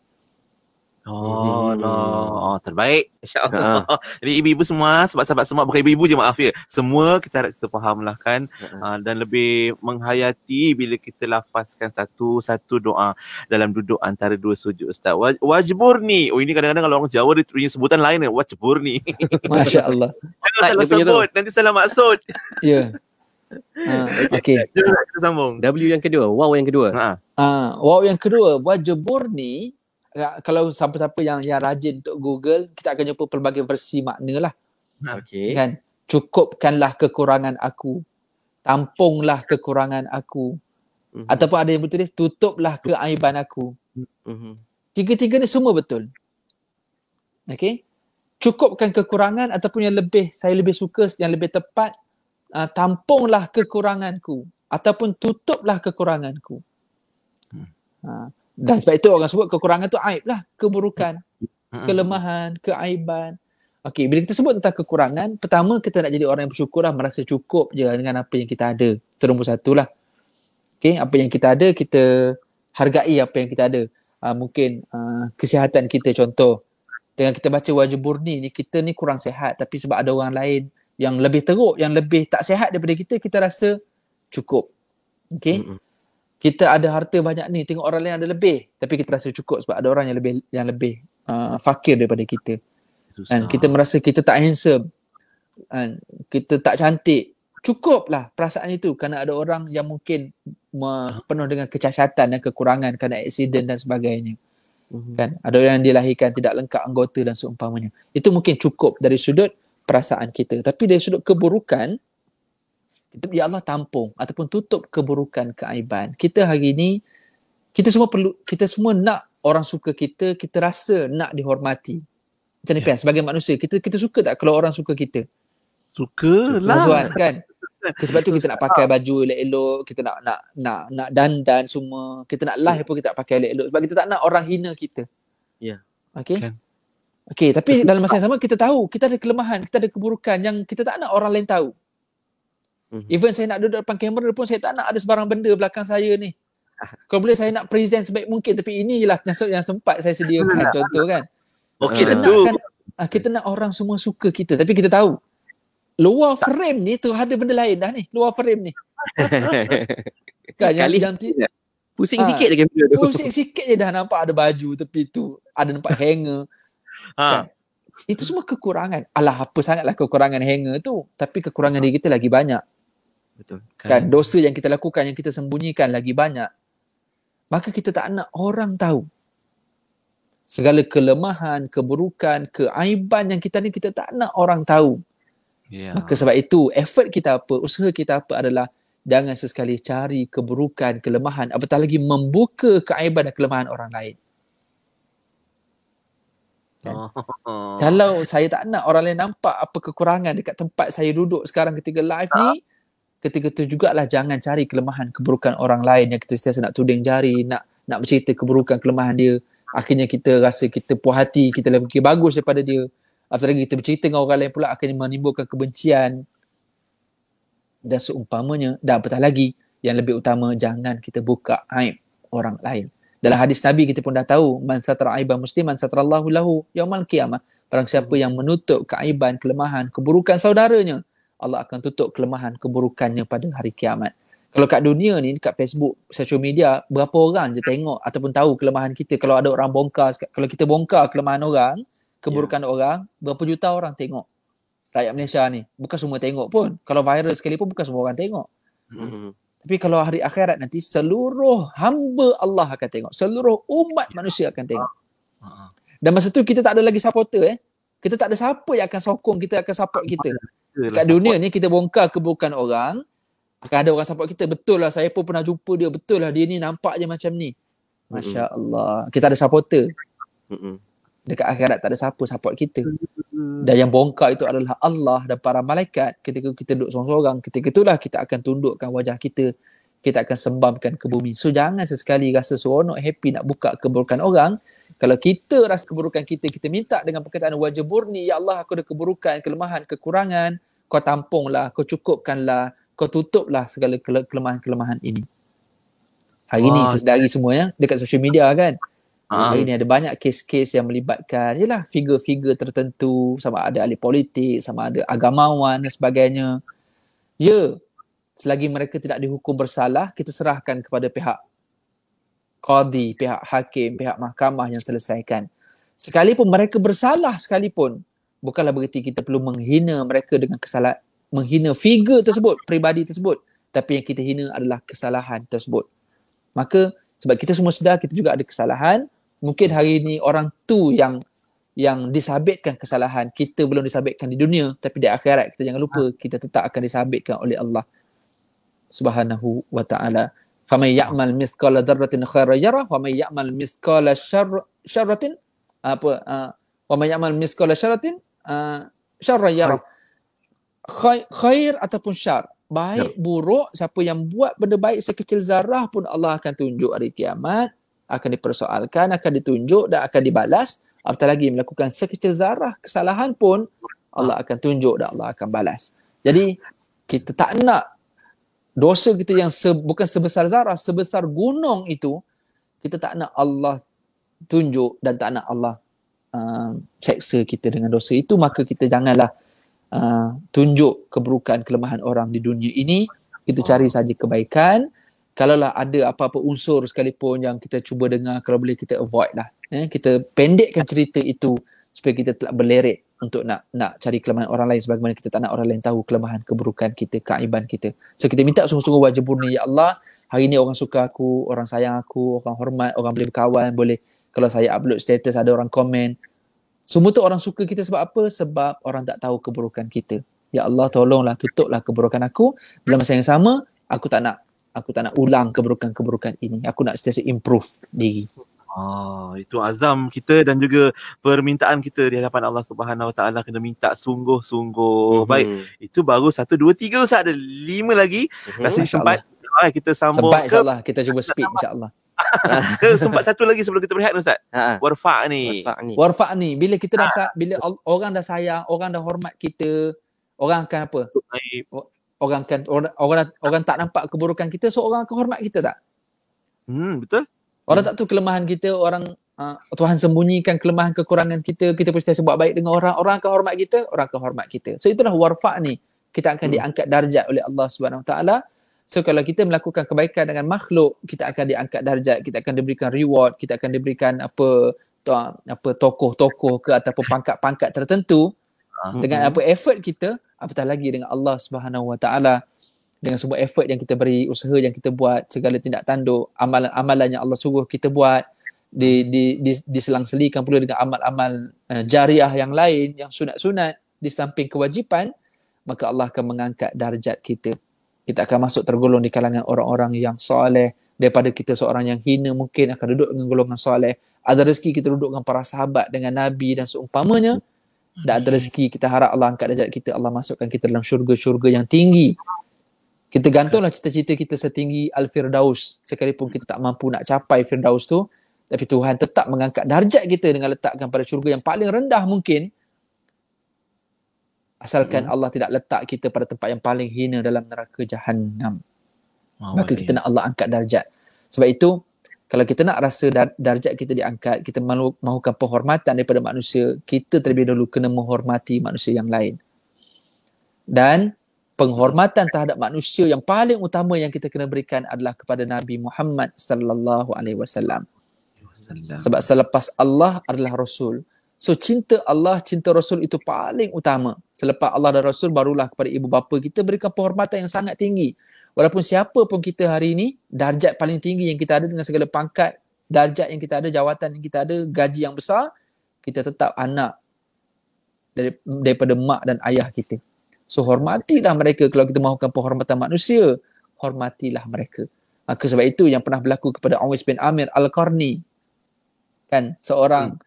Terbaik, insya-Allah. Jadi ibu-ibu semua, sahabat-sahabat semua, bukan ibu-ibu je, maaf ya, semua kita fahamlah kan, dan lebih menghayati bila kita lafazkan satu doa dalam duduk antara dua sujud, Ustaz. Wajburni. Ini kadang-kadang kalau orang Jawa dia punya sebutan lain, wajburni. Masya-Allah. Jangan salah sebut, nanti salah maksud. Ya. Okey. Kita sambung. W yang kedua, wow yang kedua. Wow yang kedua, wajburni. Kalau siapa-siapa yang rajin untuk Google, kita akan jumpa pelbagai versi makna lah. Okey. Kan? Cukupkanlah kekurangan aku. Tampunglah kekurangan aku. Ataupun ada yang bertulis, tutuplah keaiban aku. Tiga-tiga ni semua betul. Okey? Cukupkan kekurangan, ataupun yang lebih, saya lebih suka, yang lebih tepat, tampunglah kekuranganku. Ataupun tutuplah kekuranganku. Dan sebab itu orang sebut kekurangan tu aib lah, keburukan, kelemahan, keaiban. Okey, bila kita sebut tentang kekurangan, pertama kita nak jadi orang yang bersyukur lah, merasa cukup je dengan apa yang kita ada. Itu nombor satu lah. Okey, apa yang kita ada, kita hargai apa yang kita ada. Mungkin kesihatan kita, contoh. Dengan kita baca wajburni ni, kita ni kurang sihat, tapi sebab ada orang lain yang lebih teruk, yang lebih tak sihat daripada kita, kita rasa cukup. Okey. Kita ada harta banyak ni, tengok orang lain ada lebih, tapi kita rasa cukup sebab ada orang yang lebih fakir daripada kita. Dan kita merasa kita tak handsome, kita tak cantik. Cukuplah perasaan itu kerana ada orang yang mungkin penuh dengan kecacatan dan kekurangan kerana aksiden dan sebagainya. Kan? Ada orang yang dilahirkan tidak lengkap anggota dan seumpamanya. Itu mungkin cukup dari sudut perasaan kita. Tapi dari sudut keburukan, ya Allah tampung ataupun tutup keburukan, keaiban. Kita hari ini, kita semua nak orang suka kita, kita rasa nak dihormati. Macam ni kan, sebagai manusia, kita suka tak kalau orang suka kita? Sukalah. Zuan, kan? Sebab tu kita nak pakai baju elok-elok, kita nak dandan semua, kita nak live pun kita nak pakai elok-elok sebab kita tak nak orang hina kita. Ya. Okey. Okey, tapi dalam masa yang sama kita tahu kita ada kelemahan, kita ada keburukan yang kita tak nak orang lain tahu. Even saya nak duduk depan kamera pun saya tak nak ada sebarang benda belakang saya ni. Kalau boleh saya nak present sebaik mungkin, tapi inilah yang sempat saya sediakan, contoh kan. Okey, kita nak orang semua suka kita, tapi kita tahu luar frame ni tu ada benda lain dah ni, luar frame ni. Kan yang pusing sikit je kamera tu. Pusing sikit je dah nampak ada baju tepi tu, ada nampak hanger. Kan? Itu semua kekurangan. Alah, apa sangatlah kekurangan hanger tu, tapi kekurangan diri kita lagi banyak. Betul. Kan dosa yang kita lakukan, yang kita sembunyikan lagi banyak. Maka kita tak nak orang tahu. Segala kelemahan, keburukan, keaiban yang kita ni kita tak nak orang tahu. Maka sebab itu effort kita apa, usaha kita apa adalah jangan sesekali cari keburukan, kelemahan, apatah lagi membuka keaiban dan kelemahan orang lain. Kan? Kalau saya tak nak orang lain nampak apa kekurangan dekat tempat saya duduk sekarang ketika live ni, ketika itu jugalah jangan cari kelemahan, keburukan orang lain yang kita sentiasa nak tuding jari, nak bercerita keburukan, kelemahan dia. Akhirnya kita rasa kita puas hati, kita lebih bagus daripada dia. Apatah lagi kita bercerita dengan orang lain pula akhirnya menimbulkan kebencian dan seumpamanya. Dan apatah lagi yang lebih utama, jangan kita buka aib orang lain. Dalam hadis Nabi kita pun dah tahu, man satara aiban musliman satarallahu lahu yaumal qiyamah. Barang siapa yang menutup keaiban, kelemahan, keburukan saudaranya, Allah akan tutup kelemahan, keburukannya pada hari kiamat. Kalau kat dunia ni, dekat Facebook, social media, berapa orang je tengok ataupun tahu kelemahan kita. Kalau ada orang bongkar, kalau kita bongkar kelemahan orang, keburukan orang, berapa juta orang tengok. Rakyat Malaysia ni, bukan semua tengok pun. Kalau viral sekali pun bukan semua orang tengok. Tapi kalau hari akhirat nanti, seluruh hamba Allah akan tengok. Seluruh umat manusia akan tengok. Dan masa tu kita tak ada lagi supporter. Kita tak ada siapa yang akan sokong kita, akan support kita. Kat dunia ni kita bongkar keburukan orang, akan ada orang support kita. Betul lah, saya pun pernah jumpa dia. Betul lah, dia ni nampak je macam ni. Masya Allah. Kita ada supporter. Dekat akhirat tak ada siapa support kita. Dan yang bongkar itu adalah Allah dan para malaikat. Ketika kita duduk seorang-seorang, ketika itulah kita akan tundukkan wajah kita. Kita akan sembamkan ke bumi. So jangan sesekali rasa seronok, happy nak buka keburukan orang. Kalau kita rasa keburukan kita minta dengan perkataan wajah murni, ya Allah aku ada keburukan, kelemahan, kekurangan, kau tampunglah, kau cukupkanlah, kau tutuplah segala kelemahan-kelemahan ini. Hari ni sesedari semuanya dekat social media kan. Hari ni ada banyak kes-kes yang melibatkan yalah figure-figure tertentu, sama ada ahli politik, sama ada agamawan dan sebagainya. Ya, selagi mereka tidak dihukum bersalah, kita serahkan kepada pihak qadi, pihak hakim, pihak mahkamah yang selesaikan. Sekalipun mereka bersalah sekalipun, bukanlah bererti kita perlu menghina mereka dengan kesalahan, menghina figure tersebut, peribadi tersebut. Tapi yang kita hina adalah kesalahan tersebut. Maka sebab kita semua sedar kita juga ada kesalahan, mungkin hari ini orang tu yang disabitkan kesalahan, kita belum disabitkan di dunia, tapi di akhirat kita jangan lupa kita tetap akan disabitkan oleh Allah Subhanahu wa ta'ala. Faman ya'mal mithqala dzarratin khairan yarah wa man ya'mal mithqala syarratin wa man ya'mal mithqala syarratin syarran yarah. Khair ataupun syar, baik buruk, siapa yang buat benda baik sekecil zarah pun Allah akan tunjuk hari kiamat, akan dipersoalkan, akan ditunjuk dan akan dibalas. Apatah lagi melakukan sekecil zarah kesalahan pun Allah akan tunjuk dan Allah akan balas. Jadi kita tak nak dosa kita yang bukan sebesar zarah, sebesar gunung itu, kita tak nak Allah tunjuk dan tak nak Allah seksa kita dengan dosa itu. Maka kita janganlah tunjuk keburukan kelemahan orang di dunia ini. Kita cari saja kebaikan. Kalaulah ada apa-apa unsur sekalipun yang kita cuba dengar, kalau boleh kita avoid lah. Kita pendekkan cerita itu supaya kita tak berleret untuk nak cari kelemahan orang lain, sebagaimana kita tak nak orang lain tahu kelemahan, keburukan kita, keaiban kita. So kita minta sungguh-sungguh wajib murni, ya Allah, hari ni orang suka aku, orang sayang aku, orang hormat, orang boleh berkawan, boleh kalau saya upload status ada orang komen. Semua tu orang suka kita sebab apa? Sebab orang tak tahu keburukan kita. Ya Allah, tolonglah tutuplah keburukan aku. Dalam masa yang sama, aku tak nak ulang keburukan-keburukan ini. Aku nak sentiasa improve diri. Itu azam kita dan juga permintaan kita di hadapan Allah Subhanahu Wa Taala, kena minta sungguh-sungguh. Baik, itu baru 1, 2, 3 Ustaz, ada 5 lagi. Rasa sempat kita sambung sempat insya-Allah, kita cuba speed insya-Allah. Sempat satu lagi sebelum kita berehat Ustaz. Warfa' ni bila kita dah bila orang dah sayang, orang dah hormat kita, orang akan apa? Orang tak nampak keburukan kita, so orang akan hormat kita tak? Betul. Orang tak tahu kelemahan kita, orang Tuhan sembunyikan kelemahan kekurangan kita, kita pun sentiasa buat baik dengan orang akan hormat kita, orang akan hormat kita. So itulah warfa' ni, kita akan diangkat darjat oleh Allah Subhanahu Wa Taala. So kalau kita melakukan kebaikan dengan makhluk, kita akan diangkat darjat, kita akan diberikan reward, kita akan diberikan apa tokoh-tokoh ke ataupun pangkat-pangkat tertentu dengan apa effort kita, apatah lagi dengan Allah Subhanahu Wa Taala. Dengan semua effort yang kita beri, usaha yang kita buat, segala tindak tanduk, amalan-amalan yang Allah suruh kita buat, diselang-selikan pula dengan amal-amal jariah yang lain, yang sunat-sunat di samping kewajipan, maka Allah akan mengangkat darjat kita. Kita akan masuk tergolong di kalangan orang-orang yang soleh. Daripada kita seorang yang hina mungkin akan duduk dengan golongan soleh. Ada rezeki kita duduk dengan para sahabat, dengan Nabi dan seumpamanya. Dan ada rezeki kita harap Allah angkat darjat kita, Allah masukkan kita dalam syurga-syurga yang tinggi. Kita gantunglah cita-cita kita setinggi Al-Firdaus, sekalipun kita tak mampu nak capai Firdaus tu, tapi Tuhan tetap mengangkat darjat kita dengan letakkan pada syurga yang paling rendah mungkin, asalkan Allah tidak letak kita pada tempat yang paling hina dalam neraka Jahannam. Maka kita nak Allah angkat darjat. Sebab itu kalau kita nak rasa darjat kita diangkat, kita mahukan penghormatan daripada manusia, kita terlebih dahulu kena menghormati manusia yang lain. Dan penghormatan terhadap manusia yang paling utama yang kita kena berikan adalah kepada Nabi Muhammad sallallahu alaihi wasallam. Sebab selepas Allah adalah Rasul. So cinta Allah, cinta Rasul itu paling utama. Selepas Allah dan Rasul, barulah kepada ibu bapa kita berikan penghormatan yang sangat tinggi. Walaupun siapa pun kita hari ini, darjat paling tinggi yang kita ada dengan segala pangkat, darjat yang kita ada, jawatan yang kita ada, gaji yang besar, kita tetap anak daripada mak dan ayah kita. So hormatilah mereka. Kalau kita mahukan penghormatan manusia, hormatilah mereka. Maka sebab itu yang pernah berlaku kepada Uwais bin Amir Al-Qarni, kan, seorang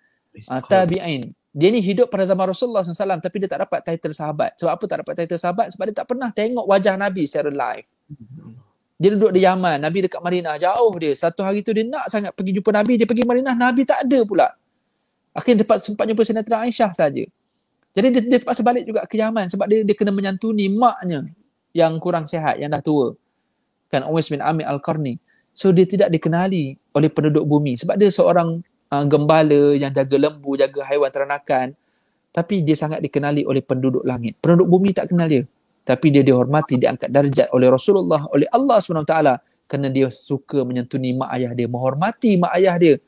tabi'in. Dia ni hidup pada zaman Rasulullah SAW, tapi dia tak dapat title sahabat. Sebab apa tak dapat title sahabat? Sebab dia tak pernah tengok wajah Nabi secara live. Dia duduk di Yaman, Nabi dekat Madinah, jauh dia. Satu hari tu dia nak sangat pergi jumpa Nabi, dia pergi Madinah, Nabi tak ada pula. Akhirnya sempat jumpa Sayyidatina Aisyah saja. Jadi dia terpaksa balik juga ke Yaman sebab dia kena menyantuni maknya yang kurang sihat, yang dah tua. Kan, Uwais bin Amir Al-Qarni. So dia tidak dikenali oleh penduduk bumi sebab dia seorang gembala yang jaga lembu, jaga haiwan teranakan. Tapi dia sangat dikenali oleh penduduk langit. Penduduk bumi tak kenal dia. Tapi dia dihormati, diangkat darjat oleh Rasulullah, oleh Allah SWT, kerana dia suka menyantuni mak ayah dia, menghormati mak ayah dia.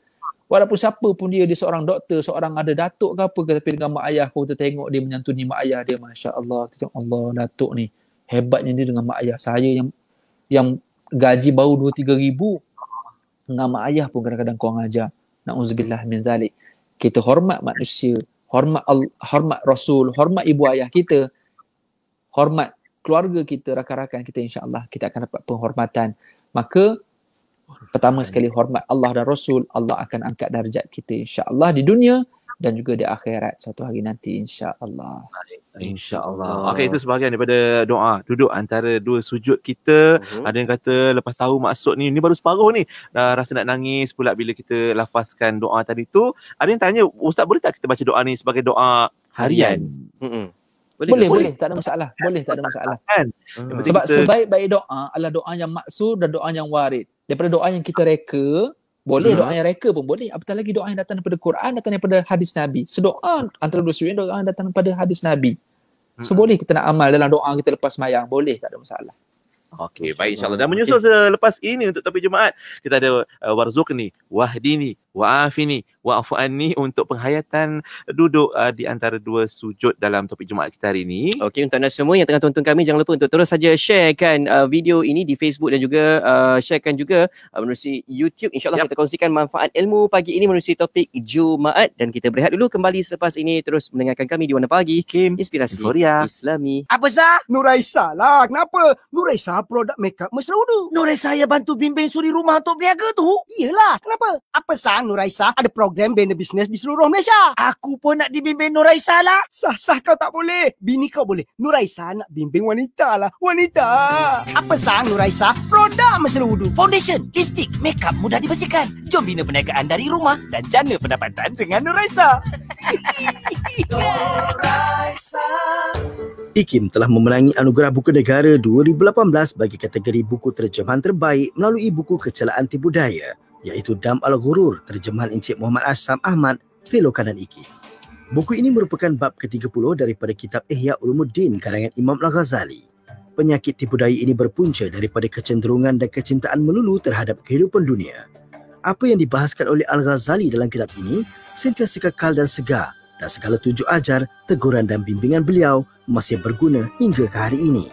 Walaupun siapa pun dia seorang doktor, seorang ada datuk ke apa ke, tapi dengan mak ayah, kau tengok dia menyantuni mak ayah dia, Masya Allah. Kita tengok, Allah, datuk ni hebatnya dia dengan mak ayah. Saya yang gaji baru 2-3 ribu, dengan mak ayah pun kadang-kadang kurang ajar. Na'udzubillah min zalik. Kita hormat manusia, hormat Rasul, hormat ibu ayah kita, hormat keluarga kita, rakan-rakan kita, insya-Allah kita akan dapat penghormatan. Maka pertama sekali hormat Allah dan Rasul, Allah akan angkat darjat kita, insya-Allah, di dunia dan juga di akhirat satu hari nanti, insya-Allah. InsyaAllah. Okey, itu sebahagian daripada doa duduk antara dua sujud kita. Ada yang kata lepas tahu maksud ni baru separuh ni, dah rasa nak nangis pula bila kita lafazkan doa tadi tu. Ada yang tanya, Ustaz boleh tak kita baca doa ni sebagai doa harian? Boleh, tak ada masalah. Boleh, tak ada masalah. Kan? Sebab sebaik-baik doa adalah doa yang maksud dan doa yang warid. Daripada doa yang kita reka, boleh doa yang reka pun boleh. Apatah lagi doa yang datang daripada Quran, datang daripada hadis Nabi. Sedoa antara dua sujud, doa yang datang daripada hadis Nabi. So boleh kita nak amal dalam doa kita lepas sembahyang, boleh, tak ada masalah. Okey, baik insyaAllah. Dan menyusul selepas ini untuk topik Jumaat, kita ada warzuqni, wahdini, wa'afini, wa'fu anni untuk penghayatan duduk di antara dua sujud dalam topik Jumaat kita hari ini. Okey, untuk anda semua yang tengah tonton kami, jangan lupa untuk terus saja sharekan video ini di Facebook dan juga sharekan juga menerusi YouTube. InsyaAllah kita kongsikan manfaat ilmu pagi ini menerusi topik Jumaat. Dan kita berehat dulu, kembali selepas ini terus mendengarkan kami di Warna Pagi, Kim Inspirasi Inforia Islami. Apa Zah? Nuraisa lah. Kenapa? Nuraisa produk makeup mesra wudu. Nuraisa yang bantu bimbing suri rumah untuk berniaga tu. Iyalah. Kenapa? Apa Zah? Nuraisa ada program bina bisnes di seluruh Malaysia. Aku pun nak dibimbing Nuraisa lah. Sah kau tak boleh. Bini kau boleh. Nuraisa nak bimbing wanita lah. Wanita. Apa Zah? Nuraisa produk mesra wudu. Foundation, lipstick, makeup mudah dibersihkan. Jom bina perniagaan dari rumah dan jana pendapatan dengan Nuraisa. IKIM telah memenangi Anugerah Buku Negara 2018 bagi kategori buku terjemahan terbaik melalui buku Kecelaan Tipu Daya, iaitu Dam Al-Ghurur terjemahan Encik Muhammad Asham Ahmad, Fellow Kanan IKIM. Buku ini merupakan bab ke-30 daripada kitab Ihya Ulumuddin karangan Imam Al-Ghazali. Penyakit tipu daya ini berpunca daripada kecenderungan dan kecintaan melulu terhadap kehidupan dunia. Apa yang dibahaskan oleh Al-Ghazali dalam kitab ini sentiasa kekal dan segar, dan segala tunjuk ajar, teguran dan bimbingan beliau masih berguna hingga ke hari ini.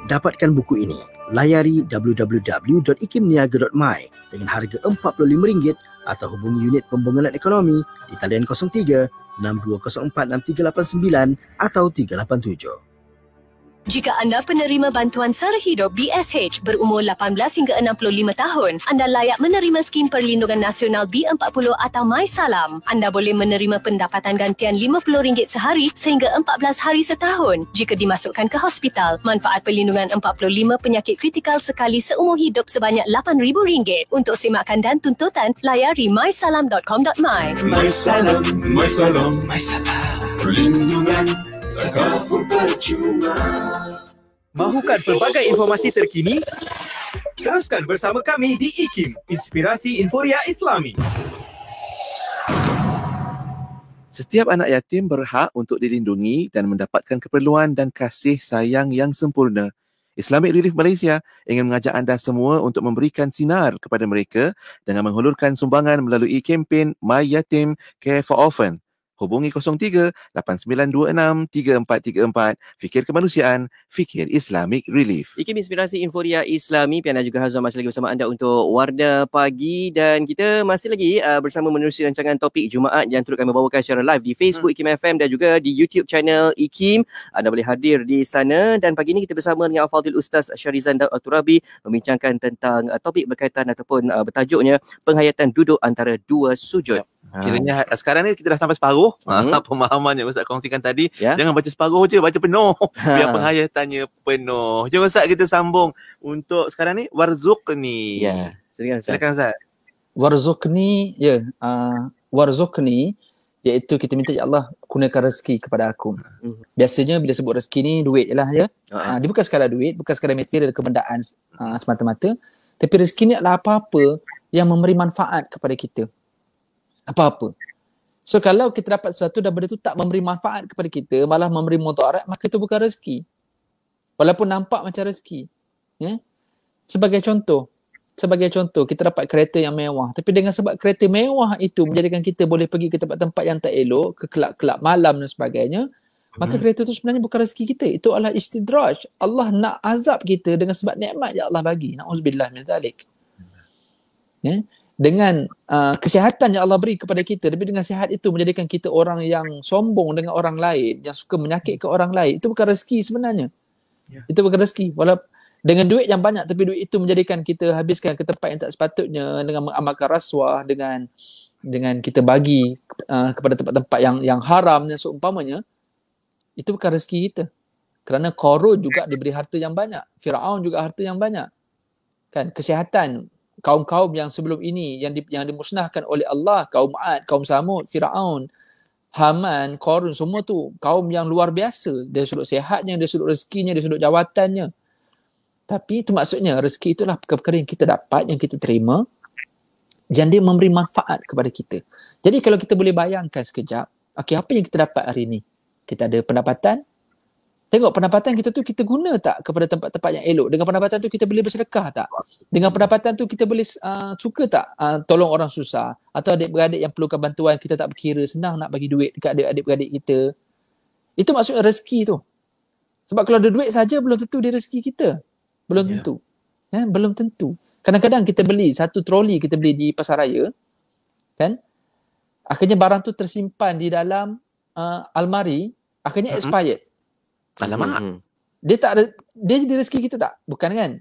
Dapatkan buku ini, layari www.ikimniaga.my dengan harga RM45 atau hubungi unit pembangunan ekonomi di talian 03 6204 6389 atau 387. Jika anda penerima bantuan sara hidup BSH berumur 18 hingga 65 tahun, anda layak menerima skim perlindungan nasional B40 atau MySalam. Anda boleh menerima pendapatan gantian RM50 sehari sehingga 14 hari setahun jika dimasukkan ke hospital. Manfaat perlindungan 45 penyakit kritikal sekali seumur hidup sebanyak RM8,000. Untuk semakan dan tuntutan, layari mysalam.com.my. MySalam, MySalam, MySalam. Perlindungan takaful percuma. Mahukan pelbagai informasi terkini? Teruskan bersama kami di IKIM, Inspirasi Inforia Islami. Setiap anak yatim berhak untuk dilindungi dan mendapatkan keperluan dan kasih sayang yang sempurna. Islamic Relief Malaysia ingin mengajak anda semua untuk memberikan sinar kepada mereka dengan menghulurkan sumbangan melalui kempen My Yatim Care for Orphan. Hubungi 03 8926 3434. Fikir kemanusiaan, fikir Islamic Relief. IKIM Inspirasi Inforia Islami. Pian dan juga Hazwan masih lagi bersama anda untuk Warna Pagi. Dan kita masih lagi bersama menerusi rancangan topik Jumaat yang turut kami bawakan secara live di Facebook IKIM FM dan juga di YouTube channel IKIM. Anda boleh hadir di sana. Dan pagi ini kita bersama dengan Al-Fadhil Ustaz Syarizan Turabi membincangkan tentang topik berkaitan ataupun bertajuknya penghayatan duduk antara dua sujud. Kiranya sekarang ni kita dah sampai separuh pemahaman yang Ustaz kongsikan tadi. Jangan baca separuh je, baca penuh. Biar penghayatannya penuh. Jom Ustaz kita sambung untuk sekarang ni warzuqni. Ya, silakan Ustaz. Warzuqni, warzuqni iaitu kita minta ya Allah kurniakan rezeki kepada aku. Biasanya bila sebut rezeki ni duit je lah ya. Dia bukan sekadar duit, bukan sekadar material kebendaan semata-mata, tapi rezeki ni adalah apa-apa yang memberi manfaat kepada kita. Apa-apa. So kalau kita dapat sesuatu dan benda tu tak memberi manfaat kepada kita, malah memberi mudarat, maka itu bukan rezeki. Walaupun nampak macam rezeki. Ya? Sebagai contoh, kita dapat kereta yang mewah. Tapi dengan sebab kereta mewah itu menjadikan kita boleh pergi ke tempat-tempat yang tak elok, ke kelab-kelab malam dan sebagainya, maka kereta itu sebenarnya bukan rezeki kita. Itu adalah istidraj. Allah nak azab kita dengan sebab nikmat yang Allah bagi. Na'udzubillah min zalik. Ya? Dengan kesihatan yang Allah beri kepada kita, tapi dengan sihat itu menjadikan kita orang yang sombong dengan orang lain, yang suka menyakitkan orang lain, itu bukan rezeki sebenarnya. Itu bukan rezeki. Walaupun dengan duit yang banyak, tapi duit itu menjadikan kita habiskan ke tempat yang tak sepatutnya, dengan mengamalkan rasuah, dengan kita bagi kepada tempat-tempat yang haram dan seumpamanya, itu bukan rezeki kita. Kerana Qarun juga diberi harta yang banyak, Firaun juga harta yang banyak. Kan, kesihatan kaum-kaum yang sebelum ini yang dimusnahkan oleh Allah, kaum Ad, kaum Samud, Firaun, Haman, Qarun, semua tu kaum yang luar biasa dari sudut sihatnya, dari sudut rezekinya, dari sudut jawatannya. Tapi itu maksudnya rezeki itulah perkara yang kita dapat, yang kita terima, yang dia memberi manfaat kepada kita. Jadi kalau kita boleh bayangkan sekejap, okey, apa yang kita dapat hari ini? Kita ada pendapatan, Tengok pendapatan kita tu kita guna tak kepada tempat-tempat yang elok. Dengan pendapatan tu kita boleh bersedekah tak? Dengan pendapatan tu kita boleh suka tak tolong orang susah? Atau adik-beradik yang perlukan bantuan kita tak berkira, senang nak bagi duit dekat adik-beradik kita. Itu maksudnya rezeki tu. Sebab kalau ada duit saja belum tentu dia rezeki kita. Belum tentu. Belum tentu. Kadang-kadang kita beli satu troli, kita beli di pasar raya, kan? Akhirnya barang tu tersimpan di dalam almari, akhirnya expired. Alamak. Dia tak ada, dia jadi rezeki kita tak? Bukan kan?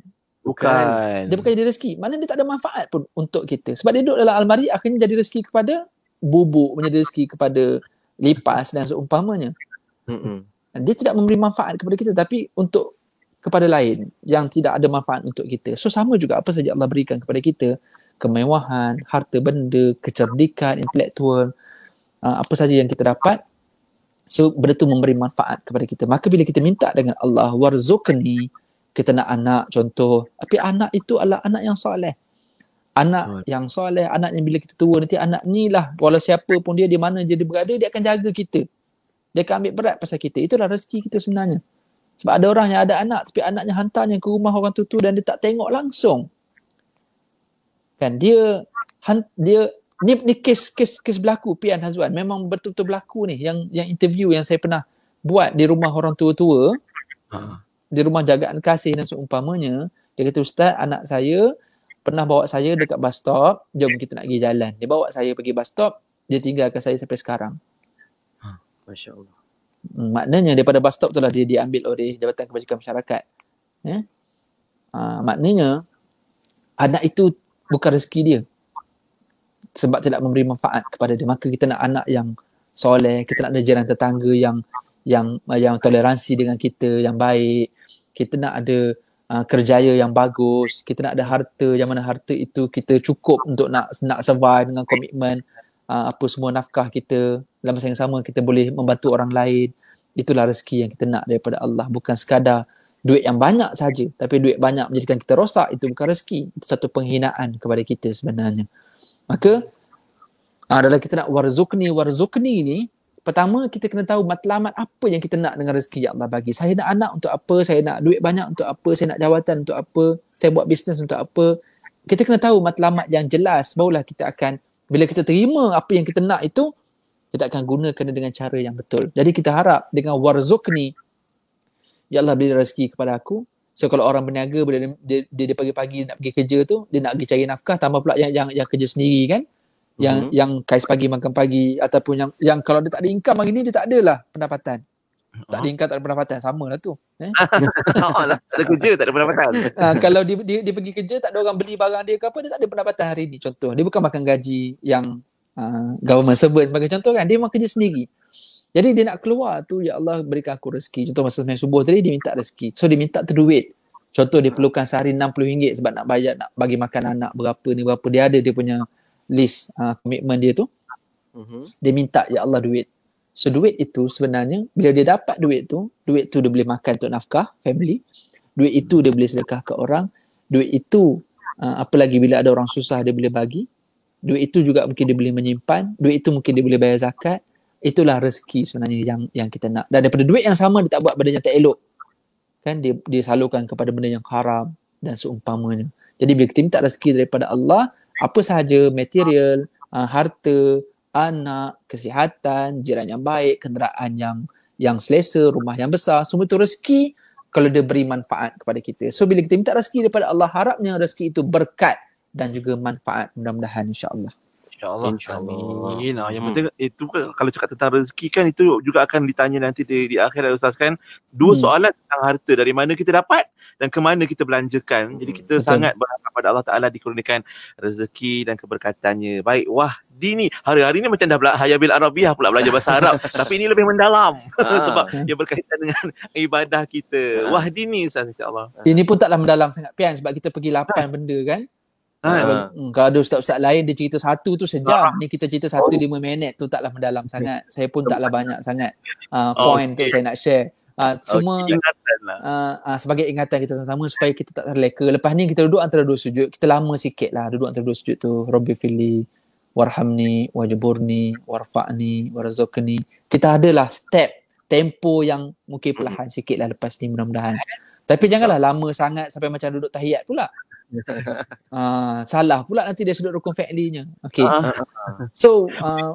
Bukan. Dia bukan jadi rezeki. Mana dia tak ada manfaat pun untuk kita. Sebab dia duduk dalam almari, akhirnya jadi rezeki kepada bubuk, menjadi rezeki kepada lipas dan seumpamanya. Dia tidak memberi manfaat kepada kita, tapi untuk kepada lain yang tidak ada manfaat untuk kita. So sama juga apa saja Allah berikan kepada kita, kemewahan, harta benda, kecerdikan, intelektual, apa saja yang kita dapat, so benda tu memberi manfaat kepada kita. Maka bila kita minta dengan Allah, warzuqni, kita nak anak contoh, tapi anak itu adalah anak yang soleh. Anak yang soleh, anak yang bila kita tua nanti, anak ni lah, walau siapa pun dia, di mana je dia berada, dia akan jaga kita. Dia akan ambil berat pasal kita. Itulah rezeki kita sebenarnya. Sebab ada orang yang ada anak, tapi anaknya hantarnya ke rumah orang tu dan dia tak tengok langsung. Kan dia ni kes berlaku Pian Hazwan, memang betul-betul berlaku ni, yang interview yang saya pernah buat di rumah orang tua-tua, di rumah jagaan kasih dan seumpamanya. Dia kata, Ustaz, anak saya pernah bawa saya dekat bus stop, jom kita nak pergi jalan. Dia bawa saya pergi bus stop, dia tinggalkan saya sampai sekarang. Masya Allah. Maknanya daripada bus stop tu lah dia diambil oleh Jabatan Kebajikan Masyarakat. Maknanya anak itu bukan rezeki dia sebab tidak memberi manfaat kepada dia. Maka kita nak anak yang soleh, kita nak ada jiran tetangga yang toleransi dengan kita, yang baik. Kita nak ada kerjaya yang bagus, kita nak ada harta yang mana harta itu kita cukup untuk nak survive dengan komitmen apa semua nafkah kita. Dalam masa yang sama kita boleh membantu orang lain. Itulah rezeki yang kita nak daripada Allah. Bukan sekadar duit yang banyak saja, tapi duit banyak menjadikan kita rosak, itu bukan rezeki. Itu satu penghinaan kepada kita sebenarnya. Maka dalam kita nak warzuqni ni, pertama kita kena tahu matlamat apa yang kita nak dengan rezeki yang Allah bagi. Saya nak anak untuk apa, saya nak duit banyak untuk apa, saya nak jawatan untuk apa, saya buat bisnes untuk apa. Kita kena tahu matlamat yang jelas, barulah kita akan, bila kita terima apa yang kita nak itu, kita akan gunakan dengan cara yang betul. Jadi kita harap dengan warzuqni, ya Allah beri rezeki kepada aku. So kalau orang berniaga, bila dia pagi-pagi nak pergi kerja tu, dia nak pergi cari nafkah, tambah pula yang kerja sendiri kan, yang kais pagi makan pagi, ataupun yang kalau dia tak ada income hari ni, dia tak adalah pendapatan. Tak ada income, tak ada pendapatan, sama lah tu. Tak ada kerja, tak ada pendapatan. Kalau dia pergi kerja, tak ada orang beli barang dia ke apa, dia tak ada pendapatan hari ni. Contoh, dia bukan makan gaji yang government servant sebagai contoh kan, dia memang kerja sendiri. Jadi dia nak keluar tu, ya Allah berikan aku rezeki. Contoh masa sembahyang subuh tadi dia minta rezeki. So dia minta tu duit. Contoh dia perlukan sehari RM60 sebab nak bayar, nak bagi makan anak berapa ni berapa. Dia ada dia punya list komitmen dia tu. Dia minta ya Allah duit. So duit itu sebenarnya bila dia dapat duit tu dia boleh makan untuk nafkah family. Duit itu dia boleh sedekah ke orang. Duit itu apa lagi bila ada orang susah dia boleh bagi. Duit itu juga mungkin dia boleh menyimpan. Duit itu mungkin dia boleh bayar zakat. Itulah rezeki sebenarnya yang kita nak. Dan daripada duit yang sama dia tak buat benda yang tak elok. Kan dia salurkan kepada benda yang haram dan seumpamanya. Jadi bila kita minta rezeki daripada Allah, apa sahaja material, harta, anak, kesihatan, jiran yang baik, kenderaan yang selesa, rumah yang besar, semua itu rezeki kalau dia beri manfaat kepada kita. So bila kita minta rezeki daripada Allah, harapnya rezeki itu berkat dan juga manfaat, mudah-mudahan insya-Allah. InsyaAllah. Yang penting itu kalau cakap tentang rezeki kan, itu juga akan ditanya nanti di akhirat Ustaz kan. Dua soalan tentang harta, dari mana kita dapat dan ke mana kita belanjakan. Jadi kita sangat berharap pada Allah Ta'ala dikurniakan rezeki dan keberkatannya. Baik, wah Dini, hari-hari ni macam dah Hayabil Arabiah pula belajar bahasa Arab. Tapi ini lebih mendalam sebab dia berkaitan dengan ibadah kita. Wah Dini Ustaz, insyaAllah. Ini pun taklah mendalam sangat Pian, sebab kita pergi 8 benda kan. Kalau ada ustaz-ustaz lain dia cerita satu tu sejam, ni kita cerita 1-5 minit tu, taklah mendalam sangat. Saya pun taklah banyak sangat point tu saya nak share. Cuma sebagai ingatan kita sama-sama supaya kita tak terleka. Lepas ni kita duduk antara dua sujud, kita lama sikit lah duduk antara dua sujud tu. Rabbi fili warhamni wajburni warfa'ni warzuqni. Kita adalah step tempo yang mungkin perlahan sikit lah lepas ni mudah-mudahan. Tapi janganlah lama sangat sampai macam duduk tahiyat pula. Salah pula nanti dia sudut rukun fi'linya. Okay. So,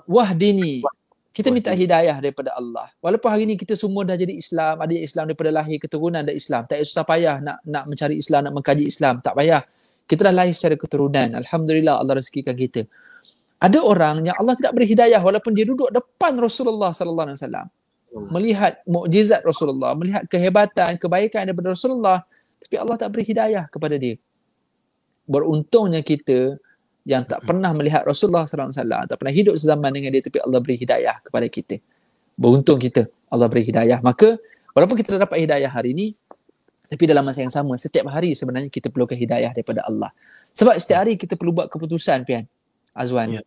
wahdini. Kita minta hidayah daripada Allah. Walaupun hari ni kita semua dah jadi Islam, ada Islam daripada lahir, keturunan ada Islam. Tak susah payah nak mencari Islam, nak mengkaji Islam. Tak payah. Kita dah lahir secara keturunan. Alhamdulillah Allah rezekikan kita. Ada orang yang Allah tidak beri hidayah walaupun dia duduk depan Rasulullah sallallahu alaihi wasallam. Melihat mukjizat Rasulullah, melihat kehebatan, kebaikan daripada Rasulullah, tapi Allah tak beri hidayah kepada dia. Beruntungnya kita yang tak pernah melihat Rasulullah sallallahu alaihi wasallam, tak pernah hidup sezaman dengan dia, tapi Allah beri hidayah kepada kita. Beruntung kita, Allah beri hidayah. Maka walaupun kita dapat hidayah hari ini, tapi dalam masa yang sama, setiap hari sebenarnya kita perlukan hidayah daripada Allah. Sebab setiap hari kita perlu buat keputusan, Pian, Azwan.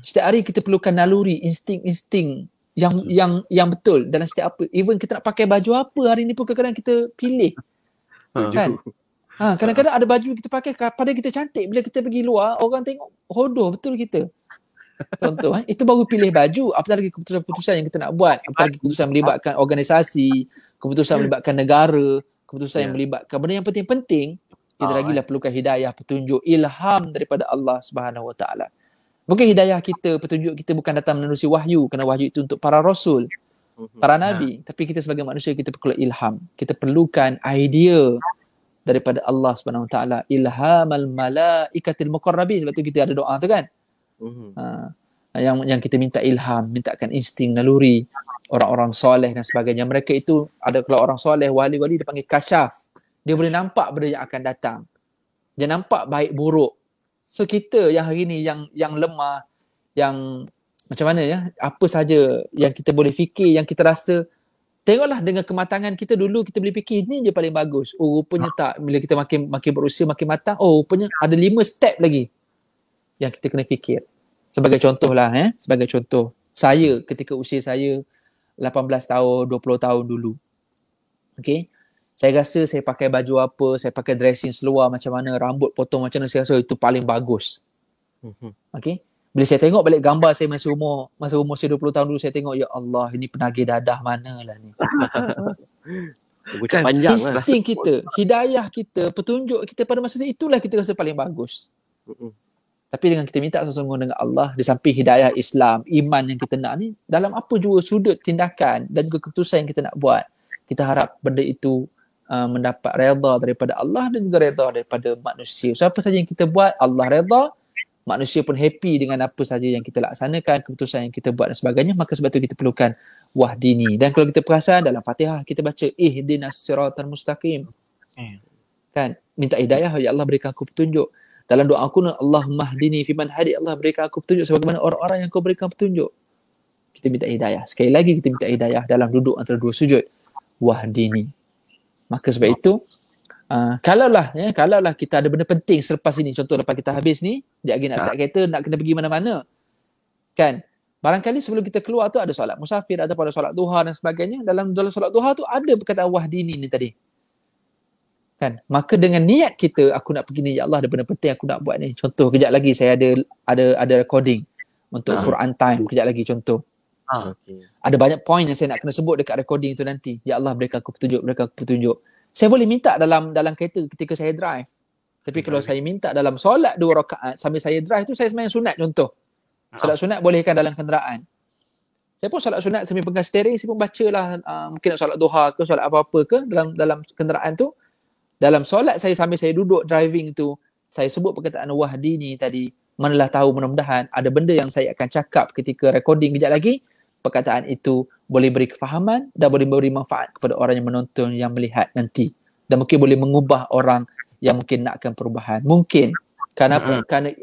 Setiap hari kita perlukan naluri, insting-insting yang betul dalam setiap apa. Even kita nak pakai baju apa hari ni pun kadang-kadang kita pilih. Kan? Kadang-kadang ada baju kita pakai pada kita cantik, bila kita pergi luar orang tengok hodoh betul kita. Contoh itu baru pilih baju, apatah lagi keputusan-keputusan yang kita nak buat, apatah lagi keputusan melibatkan organisasi, keputusan melibatkan negara, keputusan yang melibatkan benda yang penting-penting. Kita lagilah perlukan hidayah, petunjuk, ilham daripada Allah Subhanahu Wa Taala. Mungkin hidayah kita, petunjuk kita bukan datang menerusi wahyu, kerana wahyu itu untuk para rasul, para nabi, tapi kita sebagai manusia kita perlu ilham. Kita perlukan idea daripada Allah Subhanahu Wa Taala, ilhamal malaikatil muqarrabin. Sebab tu kita ada doa tu kan. Yang kita minta ilham, mintakan insting, naluri orang-orang soleh dan sebagainya. Mereka itu ada, kalau orang soleh, wali-wali dia panggil kasyaf. Dia boleh nampak benda yang akan datang. Dia nampak baik buruk. So kita yang hari ni yang lemah, yang macam mana ya, apa saja yang kita boleh fikir, yang kita rasa, tengoklah dengan kematangan kita dulu kita boleh fikir ni je paling bagus. Oh rupanya tak, bila kita makin berusia makin matang, oh rupanya ada 5 step lagi yang kita kena fikir. Sebagai contoh lah, sebagai contoh, saya ketika usia saya 18 tahun, 20 tahun dulu. Okay, saya rasa saya pakai baju apa, saya pakai dressing seluar macam mana, rambut potong macam mana, saya rasa itu paling bagus. Okay, bila saya tengok balik gambar saya masa umur saya 20 tahun dulu, saya tengok, ya Allah, ini penagih dadah manalah ni. Kan, panjang insting kita, hidayah kita, petunjuk kita pada masa itulah kita rasa paling bagus. Tapi dengan kita minta sesungguh dengan Allah, di samping hidayah Islam, iman yang kita nak ni, dalam apa juga sudut tindakan dan juga keputusan yang kita nak buat, kita harap benda itu mendapat redha daripada Allah dan juga redha daripada manusia. So apa saja yang kita buat, Allah redha, manusia pun happy dengan apa saja yang kita laksanakan, keputusan yang kita buat dan sebagainya. Maka sebab itu kita perlukan wahdini. Dan kalau kita perasan dalam Fatihah kita baca ihdinas siratal mustaqim. Kan? Minta hidayah, ya Allah berikan aku petunjuk. Dalam doa aku, Allahumma hdini fiman hadi, Allah berikan aku petunjuk sebagaimana orang-orang yang kau berikan petunjuk. Kita minta hidayah. Sekali lagi kita minta hidayah dalam duduk antara dua sujud. Wahdini. Maka sebab itu kalaulah kita ada benda penting selepas ini, contoh lepas kita habis ni, dia lagi nak start kereta, nak kena pergi mana-mana. Kan? Barangkali sebelum kita keluar tu ada solat musafir ataupun ada solat duha dan sebagainya. Dalam solat duha tu ada perkataan wahdini ni tadi. Kan? Maka dengan niat kita, aku nak pergi ni, ya Allah ada benda penting aku nak buat ni. Contoh kejap lagi saya ada recording untuk Quran time, kejap lagi contoh. Ada banyak point yang saya nak kena sebut dekat recording tu nanti. Ya Allah berikan aku petunjuk. Saya boleh minta dalam kereta ketika saya drive. Tapi kalau saya minta dalam solat 2 rakaat sambil saya drive tu, saya sebenarnya sunat contoh. Solat sunat bolehkan dalam kenderaan. Saya pun solat sunat sambil pegang steering, saya pun bacalah mungkin nak solat duha ke, solat apa-apa ke dalam kenderaan tu. Dalam solat saya sambil saya duduk driving tu, saya sebut perkataan wahdini tadi. Manalah tahu, mudah-mudahan ada benda yang saya akan cakap ketika recording kejap lagi, perkataan itu boleh beri kefahaman dan boleh beri manfaat kepada orang yang menonton, yang melihat nanti. Dan mungkin boleh mengubah orang yang mungkin nakkan perubahan. Mungkin. Kerana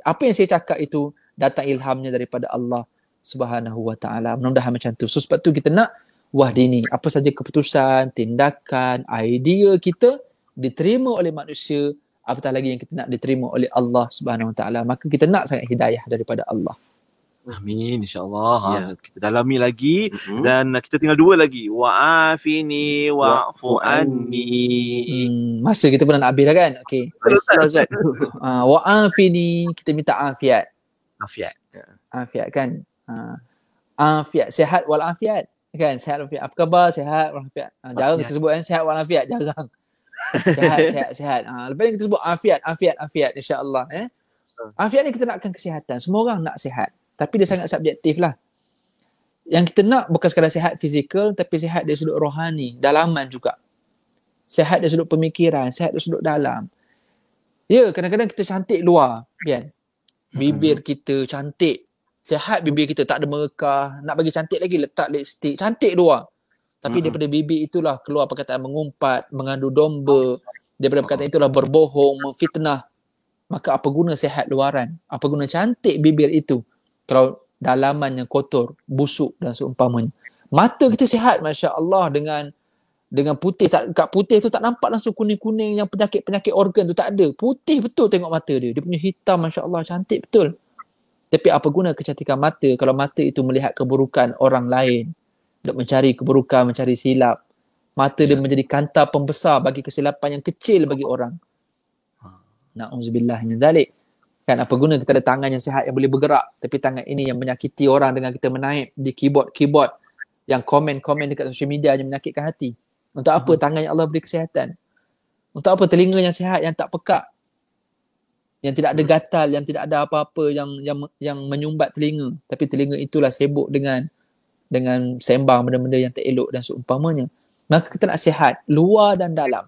apa yang saya cakap itu datang ilhamnya daripada Allah Subhanahu Wa Taala. Mudah-mudahan macam tu. So sebab tu kita nak wahdini. Apa saja keputusan, tindakan, idea kita diterima oleh manusia, apatah lagi yang kita nak diterima oleh Allah Subhanahu Wa Taala. Maka kita nak sangat hidayah daripada Allah. Amin, insyaAllah. Kita dalami lagi. Dan kita tinggal 2 lagi. Wa'afini wa'fu anni. Masa kita pun nak habis dah kan? Okay. Wa'afini, kita minta afiat. Afiat kan? Afiat, sihat wal afiat. Kan, sihat walafiat. Apa khabar? Sihat walafiat. Jarang kita sebut kan sihat walafiat, jarang. Sihat. Lepas ni kita sebut afiat insya-Allah Afiat ni kita nakkan kesihatan. Semua orang nak sihat, tapi dia sangat subjektif lah. Yang kita nak bukan sekadar sihat fizikal, tapi sihat dari sudut rohani, dalaman juga. Sihat dari sudut pemikiran, sihat dari sudut dalam. Ya, kadang-kadang kita cantik luar, kan? Bibir kita cantik. Sihat bibir kita, tak ada merekah. Nak bagi cantik lagi, letak lipstick. Cantik luar. Tapi daripada bibir itulah keluar perkataan mengumpat, mengadu domba. Daripada perkataan itulah berbohong, memfitnah. Maka apa guna sihat luaran? Apa guna cantik bibir itu kalau dalamannya kotor, busuk dan seumpamanya. Mata kita sihat, Masya Allah, dengan putih. Kat putih tu tak nampak langsung kuning-kuning yang penyakit-penyakit organ tu tak ada. Putih betul tengok mata dia. Dia punya hitam, Masya Allah, cantik betul. Tapi apa guna kecantikan mata kalau mata itu melihat keburukan orang lain, untuk mencari keburukan, mencari silap. Mata dia menjadi kanta pembesar bagi kesilapan yang kecil bagi orang. Na'udzubillah min zalik. Kan apa guna kita ada tangan yang sihat yang boleh bergerak, tapi tangan ini yang menyakiti orang dengan kita menaip di keyboard yang komen-komen dekat social media yang menyakitkan hati. Untuk apa tangan yang Allah beri kesihatan? Untuk apa telinga yang sihat yang tak pekak? Yang tidak ada gatal, yang tidak ada apa-apa yang menyumbat telinga, tapi telinga itulah sibuk dengan sembang benda-benda yang tak elok dan seumpamanya. Maka kita nak sihat luar dan dalam.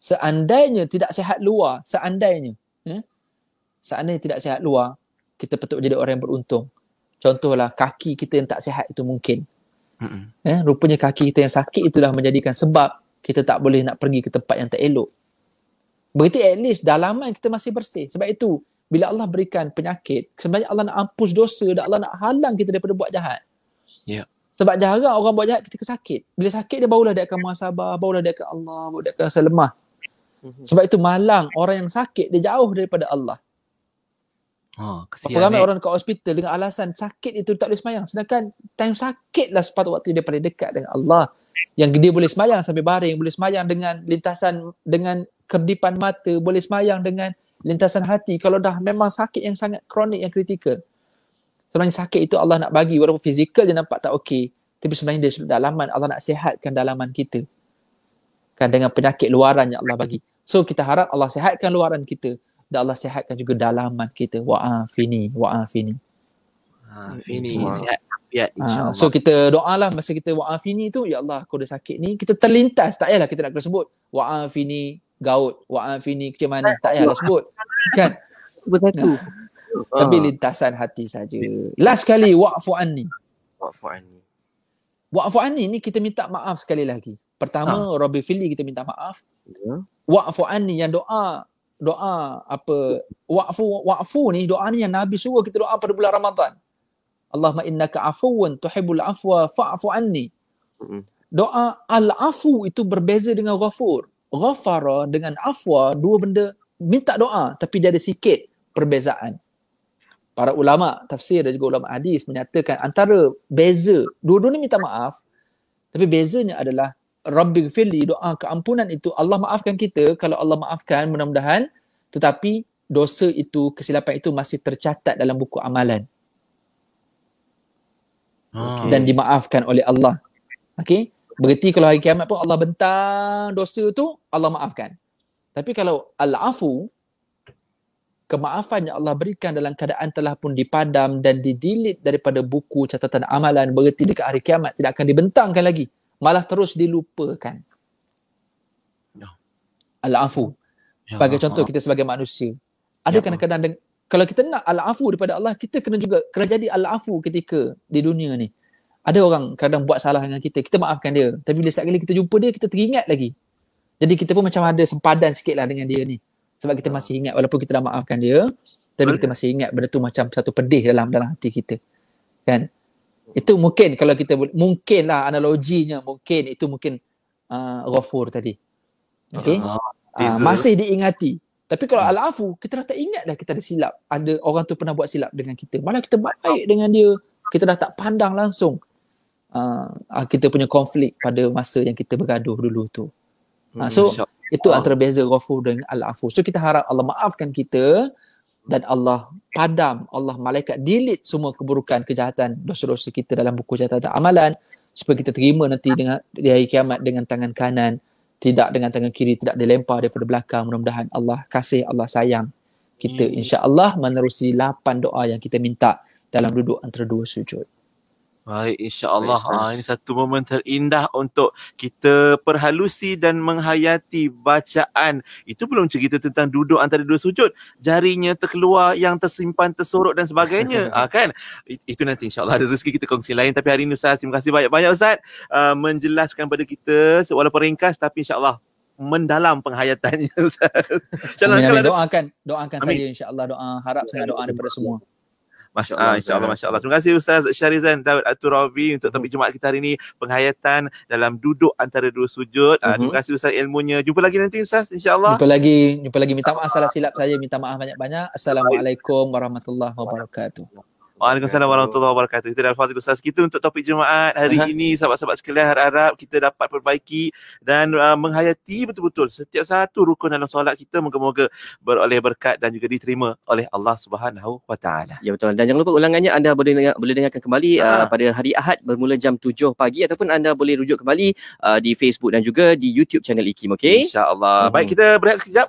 Seandainya tidak sihat luar, seandainya tidak sihat luar, kita patut jadi orang yang beruntung. Contohlah kaki kita yang tak sihat itu mungkin. Rupanya kaki kita yang sakit itulah menjadikan sebab kita tak boleh nak pergi ke tempat yang tak elok. Berarti at least dalaman kita masih bersih. Sebab itu bila Allah berikan penyakit, sebenarnya Allah nak hapus dosa dan Allah nak halang kita daripada buat jahat. Sebab jarang orang buat jahat ketika sakit. Bila sakit dia barulah dia akan muhasabah, barulah dia akan Allah, barulah dia akan rasa lemah. Sebab itu malang orang yang sakit dia jauh daripada Allah. Ramai orang dekat hospital dengan alasan sakit itu tak boleh semayang. Sedangkan time sakit lah sepatut waktu dia paling dekat dengan Allah. Yang dia boleh semayang sampai baring, boleh semayang dengan lintasan, dengan kedipan mata, boleh semayang dengan lintasan hati. Kalau dah memang sakit yang sangat kronik, yang kritikal. Sebenarnya sakit itu Allah nak bagi, walaupun fizikal dia nampak tak okey, tapi sebenarnya dia sudah dalaman. Allah nak sihatkan dalaman kita. Kan dengan penyakit luaran yang Allah bagi. So kita harap Allah sihatkan luaran kita dan Allah sihatkan juga dalaman kita. Wa'afini. Sihat afiat insya-Allah. So kita doalah masa kita wa'afini tu, ya Allah aku dah sakit ni, kita terlintas, tak payahlah kita nak kena sebut wa'afini gaut, wa'afini kecil mana, tak payahlah sebut. Kan? Bersatu. Tapi lintasan hati saja. Last sekali, wa'fu anni. Wa'fu anni ni kita minta maaf sekali lagi. Pertama, Rabbi Fili kita minta maaf. Wa'fu anni yang doa apa? Wa'fu ni doa ni yang Nabi suruh kita doa pada bulan Ramadan. Allahumma innaka afuwun tuhibbul afwa fa'fu anni. Doa al-afu itu berbeza dengan ghafur. Ghafara dengan afwa, dua benda minta doa tapi dia ada sikit perbezaan. Para ulama tafsir dan juga ulama hadis menyatakan antara beza, dua-dua ni minta maaf, tapi bezanya adalah Rabbighfirli, doa keampunan itu Allah maafkan kita. Kalau Allah maafkan mudah-mudahan, tetapi dosa itu, kesilapan itu masih tercatat dalam buku amalan. Dan dimaafkan oleh Allah. Okey? Berarti kalau hari kiamat pun Allah bentang dosa tu, Allah maafkan. Tapi kalau al-afu, kemaafan yang Allah berikan dalam keadaan telah pun dipadam dan didelete daripada buku catatan amalan, berarti dekat hari kiamat tidak akan dibentangkan lagi, malah terus dilupakan. Al-afu. Sebagai contoh kita sebagai manusia, ada kadang-kadang kalau kita nak al-afu daripada Allah, kita kena jadi al-afu ketika di dunia ni. Ada orang kadang buat salah dengan kita maafkan dia, tapi bila setiap kali kita jumpa dia, kita teringat lagi. Jadi kita pun macam ada sempadan sikit lah dengan dia ni. Sebab kita masih ingat, walaupun kita dah maafkan dia, tapi kita masih ingat benda tu macam satu pedih dalam hati kita. Kan? Itu mungkin kalau kita mungkin lah analoginya, mungkin itu mungkin ghafur tadi. Okay? Masih diingati. Tapi kalau al-afu, kita dah tak ingat dah kita ada silap. Ada orang tu pernah buat silap dengan kita. Malah kita baik dengan dia. Kita dah tak pandang langsung kita punya konflik pada masa yang kita bergaduh dulu tu. So, itu antara beza ghafur dengan al-afu. So, kita harap Allah maafkan kita dan Allah padam, Allah malaikat delete semua keburukan, kejahatan, dosa-dosa kita dalam buku catatan amalan, supaya kita terima nanti dengan di hari kiamat dengan tangan kanan, tidak dengan tangan kiri, tidak dilempar daripada belakang. Mudah-mudahan Allah kasih, Allah sayang kita, insya-Allah menerusi 8 doa yang kita minta dalam duduk antara dua sujud. Baik, insya-Allah. Ini satu momen terindah untuk kita perhalusi dan menghayati bacaan. Itu belum cerita tentang duduk antara dua sujud, jarinya terkeluar yang tersimpan, tersorok dan sebagainya. Kan? Itu nanti insya-Allah ada rezeki kita kongsi lain. Tapi hari ini Ustaz, terima kasih banyak-banyak Ustaz menjelaskan pada kita walaupun ringkas tapi insya-Allah mendalam penghayatannya Ustaz. Amin. Doakan saya insya-Allah, doa harap sangat doa daripada semua. InsyaAllah, Masya Allah. Terima kasih Ustaz Syarizan Daud At-Turabi untuk topik Jumaat kita hari ini, penghayatan dalam duduk antara dua sujud. Terima kasih Ustaz ilmunya. Jumpa lagi nanti Ustaz, insya-Allah. Jumpa lagi. Minta maaf salah silap saya, minta maaf banyak-banyak. Assalamualaikum warahmatullahi wabarakatuh. Waalaikumsalam warahmatullahi wabarakatuh. Itu adalah Fadil Ustaz kita untuk topik Jumaat hari ini. Sahabat-sahabat sekalian, harap kita dapat perbaiki dan menghayati betul-betul setiap satu rukun dalam solat kita. Moga-moga beroleh berkat dan juga diterima oleh Allah Subhanahu Wa Taala. Ya betul. Dan jangan lupa ulangannya anda boleh dengarkan kembali pada hari Ahad bermula jam 7 pagi ataupun anda boleh rujuk kembali di Facebook dan juga di YouTube channel IKIM. Okey? InsyaAllah. Baik, kita berehat sekejap.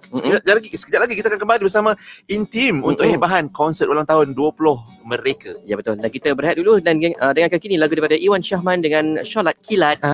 Sekejap lagi kita akan kembali bersama Intim untuk hebahan konsert ulang tahun 20 Merdeka. Ya betul. Dan kita berehat dulu dan dengarkan kini lagu daripada Iwan Syahman dengan Sholat Kilat.